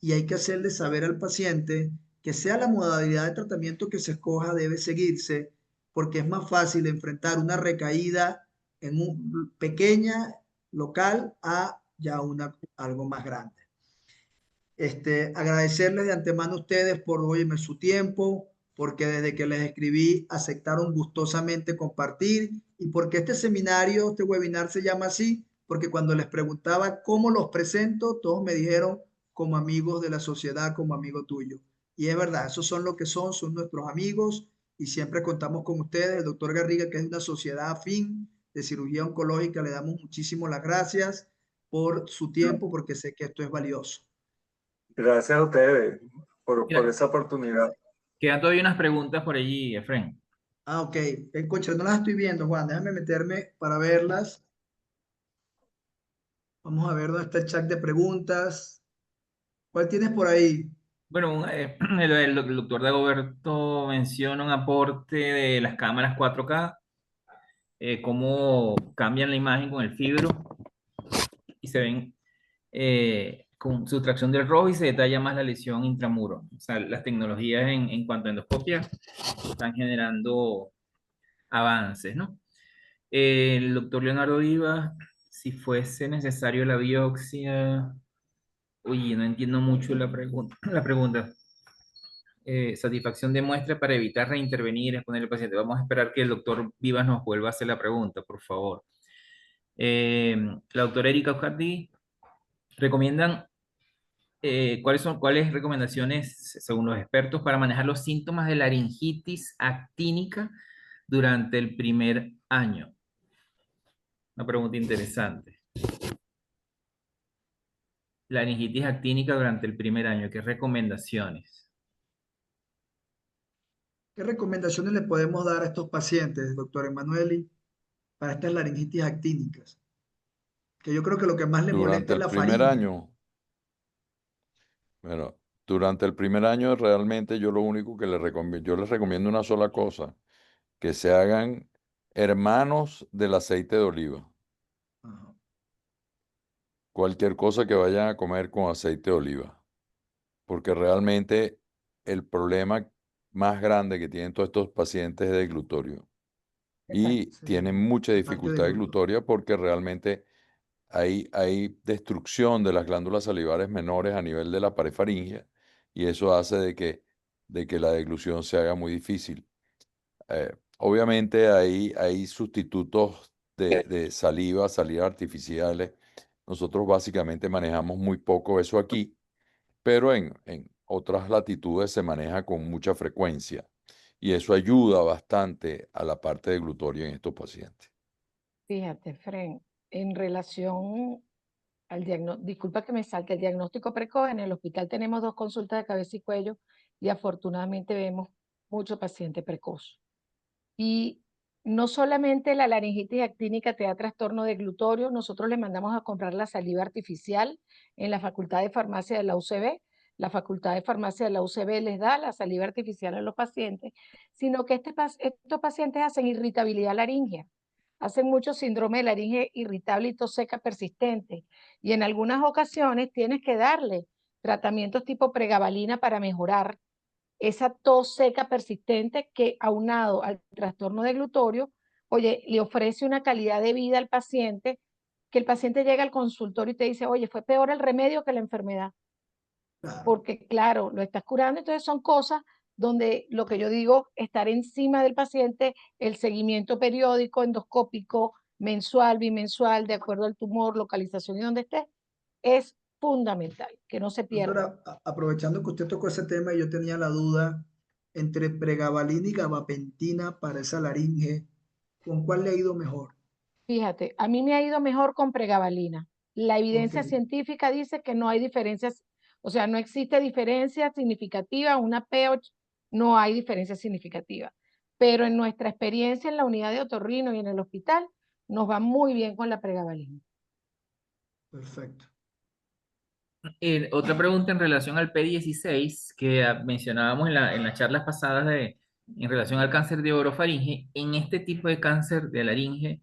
Y hay que hacerle saber al paciente que sea la modalidad de tratamiento que se escoja, debe seguirse, porque es más fácil enfrentar una recaída en un pequeña local a ya algo más grande. Agradecerles de antemano a ustedes por oírme su tiempo, porque desde que les escribí aceptaron gustosamente compartir y porque este seminario, este webinar se llama así, porque cuando les preguntaba cómo los presento, todos me dijeron como amigos de la sociedad, como amigo tuyo. Y es verdad, esos son lo que son nuestros amigos y siempre contamos con ustedes. El doctor Garriga, que es de una sociedad afín de cirugía oncológica, le damos muchísimas las gracias por su tiempo, porque sé que esto es valioso. Gracias a ustedes por Mira, esa oportunidad. quedan todavía unas preguntas por allí, Efren. Ah, ok. Concha, no las estoy viendo, Juan. Déjame meterme para verlas. Vamos a ver dónde está el chat de preguntas. ¿Cuál tienes por ahí? Bueno, el doctor Dagoberto menciona un aporte de las cámaras 4K, cómo cambian la imagen con el fibro y se ven con sustracción del rojo y se detalla más la lesión intramuro. O sea, las tecnologías en cuanto a endoscopia están generando avances, ¿no? El doctor Leonardo Vivas, si fuese necesario la biopsia, oye, no entiendo mucho la pregunta. La pregunta. Satisfacción de muestra para evitar reintervenir, exponer al paciente. Vamos a esperar que el doctor Vivas nos vuelva a hacer la pregunta, por favor. La doctora Erika Ojardí, recomiendan, cuáles recomendaciones, según los expertos, para manejar los síntomas de laringitis actínica durante el primer año? Una pregunta interesante. Laringitis actínica durante el primer año, ¿qué recomendaciones? ¿Qué recomendaciones le podemos dar a estos pacientes, doctor Emanueli, para estas laringitis actínicas? Que yo creo que lo que más le molesta Durante es el la primer faringe. año, bueno, durante el primer año realmente yo lo único que yo les recomiendo una sola cosa, que se hagan hermanos del aceite de oliva. Ajá. Cualquier cosa que vayan a comer con aceite de oliva, porque realmente el problema más grande que tienen todos estos pacientes es de glutorio y Sí, tienen mucha bastante de dificultad de gluten. glutoria porque realmente hay destrucción de las glándulas salivares menores a nivel de la pared faríngea y eso hace de que la deglución se haga muy difícil. Obviamente hay sustitutos de salivas artificiales. Nosotros básicamente manejamos muy poco eso aquí, pero en otras latitudes se maneja con mucha frecuencia y eso ayuda bastante a la parte de glutorio en estos pacientes. Fíjate, Fren, en relación al diagnóstico, disculpa que me salte, el diagnóstico precoz, en el hospital tenemos 2 consultas de cabeza y cuello y afortunadamente vemos mucho paciente precoz. Y no solamente la laringitis actínica te da trastorno de glutorio, nosotros le mandamos a comprar la saliva artificial en la Facultad de Farmacia de la UCB. La Facultad de Farmacia de la UCB les da la saliva artificial a los pacientes, sino que estos pacientes hacen irritabilidad laringea, hacen mucho síndrome de laringe irritable y tos seca persistente. Y en algunas ocasiones tienes que darle tratamientos tipo pregabalina para mejorar esa tos seca persistente que aunado al trastorno de glutorio, oye, le ofrece una calidad de vida al paciente, que el paciente llega al consultorio y te dice, oye, fue peor el remedio que la enfermedad, Claro. porque claro, lo estás curando. Entonces son cosas donde lo que yo digo, estar encima del paciente, el seguimiento periódico, endoscópico, mensual, bimensual, de acuerdo al tumor, localización y donde esté, es fundamental, que no se pierda. Doctora, aprovechando que usted tocó ese tema, yo tenía la duda entre pregabalina y gabapentina para esa laringe, ¿con cuál le ha ido mejor? Fíjate, a mí me ha ido mejor con pregabalina. La Ok, evidencia científica dice que no hay diferencias, o sea, no existe diferencia significativa, una pH, no hay diferencia significativa. Pero en nuestra experiencia en la unidad de otorrino y en el hospital, nos va muy bien con la pregabalina. perfecto. Otra pregunta en relación al P16 que mencionábamos en las charlas pasadas en relación al cáncer de orofaringe. En este tipo de cáncer de laringe,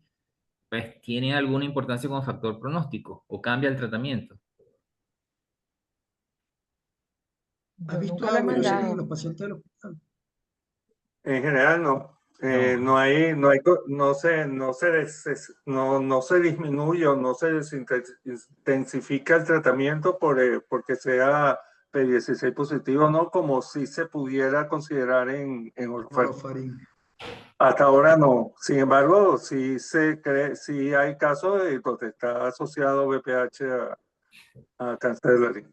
pues, ¿tiene alguna importancia como factor pronóstico o cambia el tratamiento? ¿Has Yo visto nunca lo he algo, Jocelyn, en mandado. los pacientes del hospital? En general no. No. No se disminuye o no se desintensifica el tratamiento porque sea P16 positivo, no, como si se pudiera considerar en orofaringe. Orofaringe. Hasta ahora no. Sin embargo, sí hay casos donde está asociado BPH a cáncer de laringe.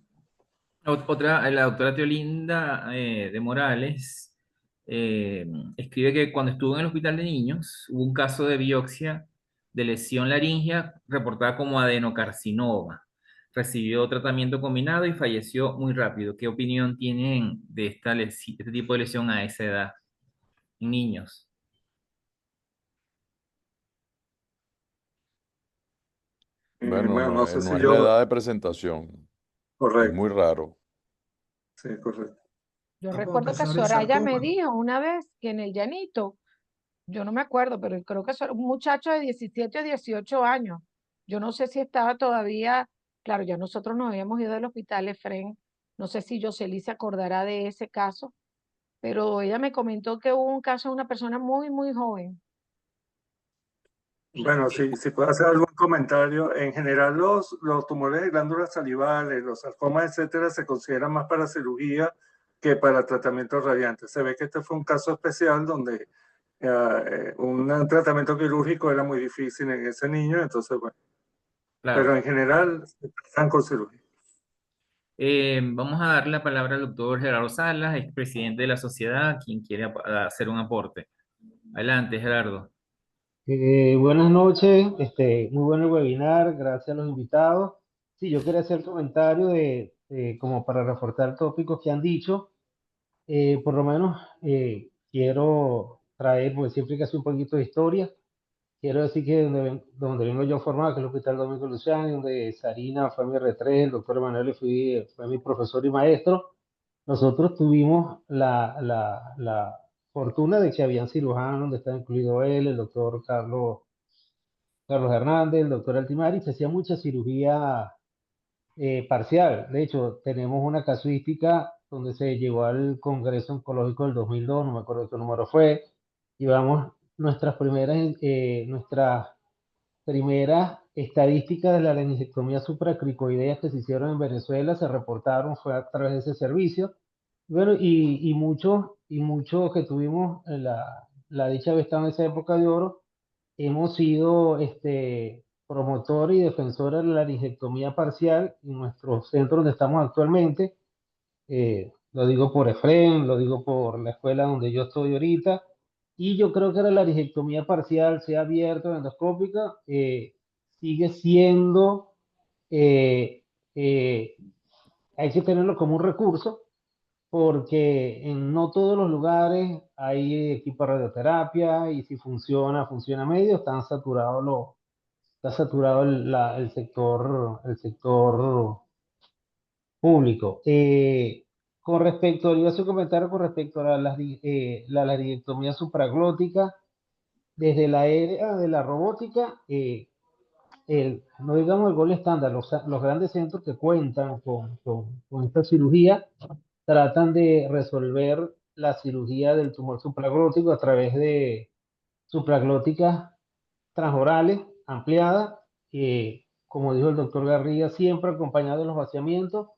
Otra, la doctora Teolinda de Morales escribe que cuando estuvo en el hospital de niños hubo un caso de biopsia de lesión laringea reportada como adenocarcinoma. Recibió tratamiento combinado y falleció muy rápido. ¿Qué opinión tienen de este tipo de lesión a esa edad en niños? Bueno, Bueno, no sé no si es la yo, edad de presentación, es correcto, muy raro. sí, correcto. Yo Puede recuerdo que pensar en Soraya me sarcoma. dijo una vez que en el llanito, yo no me acuerdo, pero creo que un muchacho de 17 o 18 años. Yo no sé si estaba todavía, claro, ya nosotros nos habíamos ido del hospital Efren. No sé si Yoseli se acordará de ese caso, pero ella me comentó que hubo un caso de una persona muy, muy joven. Bueno, si puedo hacer algún comentario, en general los tumores de glándulas salivales, los sarcomas, etcétera, se consideran más para cirugía que para tratamiento radiante. Se ve que este fue un caso especial donde un tratamiento quirúrgico era muy difícil en ese niño, entonces, bueno, Claro. pero en general se tratan con cirugía. Vamos a darle la palabra al doctor Gerardo Salas, expresidente de la sociedad, quien quiere hacer un aporte. Adelante, Gerardo. Buenas noches, muy bueno el webinar, gracias a los invitados. Sí, yo quería hacer comentario como para reforzar tópicos que han dicho. Por lo menos quiero traer, porque siempre hay que hacer un poquito de historia. Quiero decir que donde vengo yo formado, que es el Hospital Domingo Luciani, donde Sarina fue mi R3, el doctor Emanuel fue mi profesor y maestro. Nosotros tuvimos la fortuna de que habían cirujanos donde estaba incluido él, el doctor Carlos Hernández, el doctor Altimari, se hacía mucha cirugía parcial. De hecho, tenemos una casuística donde se llegó al Congreso Oncológico del 2002, no me acuerdo qué número fue. Llevamos nuestras primeras estadísticas de la laringectomía supracricoidea que se hicieron en Venezuela, se reportaron, fue a través de ese servicio. Bueno, y muchos que tuvimos la dicha de estar en esa época de oro, hemos sido promotores y defensores de la laringectomía parcial en nuestro centro donde estamos actualmente. Lo digo por Efren, lo digo por la escuela donde yo estoy ahorita. Y yo creo que la laringectomía parcial, sea abierta o endoscópica, sigue siendo, eh, eh, hay que tenerlo como un recurso porque en no todos los lugares hay equipo de radioterapia y si funciona, funciona medio, está saturado el sector público. Con respecto, yo hace un comentario con respecto a la laringectomía supraglótica, desde la era de la robótica, no digamos el gol estándar, los grandes centros que cuentan con esta cirugía tratan de resolver la cirugía del tumor supraglótico a través de supraglóticas transorales ampliadas, como dijo el doctor Garriga, siempre acompañado de los vaciamientos,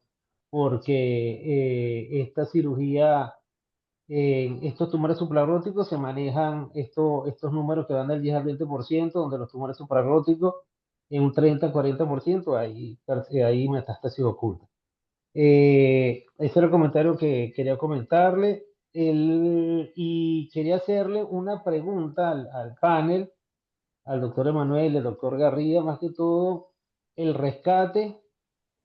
porque esta cirugía, estos tumores supraglóticos se manejan estos números que van del 10 al 20%, donde los tumores supraglóticos en un 30-40% hay metástasis oculta. Ese era el comentario que quería comentarle. Y quería hacerle una pregunta al panel, al doctor Emanuel, al doctor Garriga, más que todo, el rescate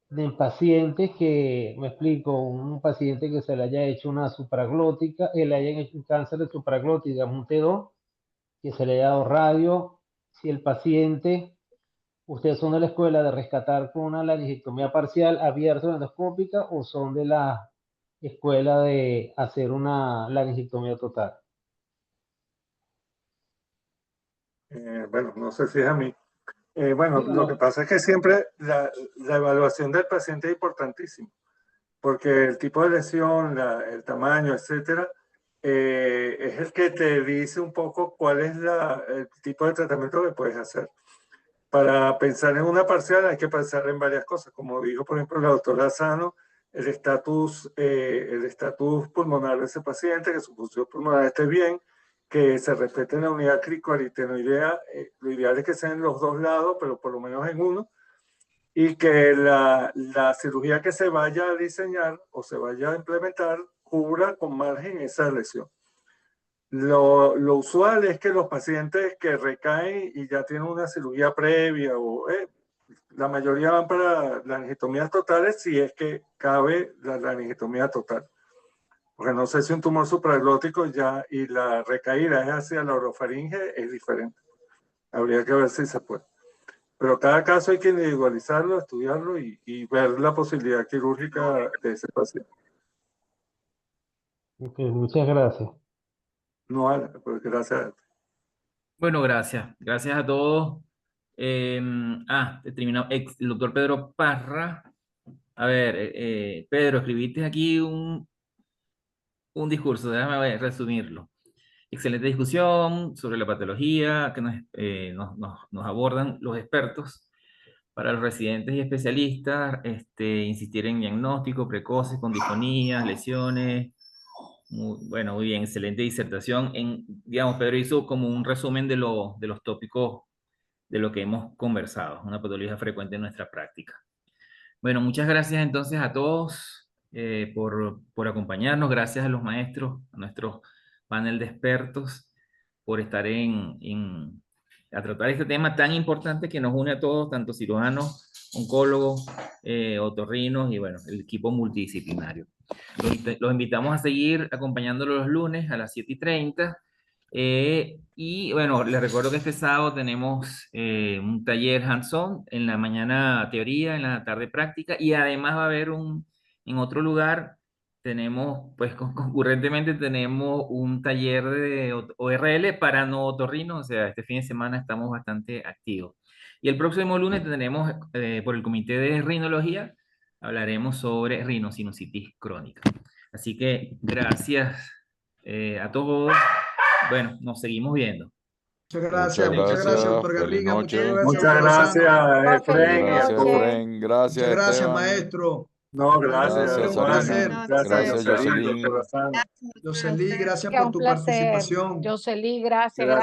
de pacientes que, me explico, un paciente que se le haya hecho una supraglótica, le hayan hecho un cáncer de supraglótica, un T2, que se le haya dado radio, si el paciente, ustedes son de la escuela de rescatar con una laringectomía parcial abierta o endoscópica o son de la escuela de hacer una laringectomía total. Bueno, no sé si es a mí. Bueno, Sí, lo que no. pasa es que siempre la evaluación del paciente es importantísima, porque el tipo de lesión, el tamaño, etcétera, es el que te dice un poco cuál es el tipo de tratamiento que puedes hacer. Para pensar en una parcial hay que pensar en varias cosas, como dijo, por ejemplo, la doctora Sano, el estatus pulmonar de ese paciente, que su función pulmonar esté bien, que se respete la unidad cricoaritenoidea, lo ideal es que sea en los dos lados, pero por lo menos en uno, y que la cirugía que se vaya a diseñar o se vaya a implementar cubra con margen esa lesión. Lo usual es que los pacientes que recaen y ya tienen una cirugía previa, la mayoría van para laringectomías totales si es que cabe la laringectomía total. Porque no sé si un tumor supraglótico ya y la recaída es hacia la orofaringe, es diferente. Habría que ver si se puede. Pero cada caso hay que individualizarlo, estudiarlo y ver la posibilidad quirúrgica de ese paciente. Ok, muchas gracias. No, pues gracias. Bueno, gracias. Gracias a todos. Terminamos. El doctor Pedro Parra. A ver, Pedro, escribiste aquí un discurso, déjame ver, resumirlo. Excelente discusión sobre la patología que nos abordan los expertos. Para los residentes y especialistas, insistir en diagnóstico precoces con disfonías, lesiones. Bueno, muy bien, excelente disertación. Digamos, Pedro hizo como un resumen de los tópicos de lo que hemos conversado, una patología frecuente en nuestra práctica. Bueno, muchas gracias entonces a todos por acompañarnos, gracias a los maestros, a nuestro panel de expertos, por estar a tratar este tema tan importante que nos une a todos, tanto cirujanos, oncólogos, otorrinos y bueno, el equipo multidisciplinario. Los invitamos a seguir acompañándolos los lunes a las 7:30. Y bueno, les recuerdo que este sábado tenemos un taller hands-on, en la mañana teoría, en la tarde práctica, y además va a haber en otro lugar, tenemos, pues concurrentemente tenemos un taller de ORL para no otorrinos, o sea, este fin de semana estamos bastante activos. Y el próximo lunes tendremos, por el Comité de Rinología, hablaremos sobre rinosinusitis crónica. Así que gracias a todos. Bueno, nos seguimos viendo. Muchas gracias, doctor feliz Garriga, muchas noche. gracias, Muchas doctora Sano. gracias, Feliz Efren, y a Gracias, todos. noche. Efren, gracias, Muchas gracias, Esteban. maestro. No, gracias. Gracias, Un Juan. placer. Gracias, Gracias, Jocelyn, Jocelyn. doctora Sandra. Jocelyn, gracias Que por un tu placer. participación. Jocelyn, gracias, Gracias.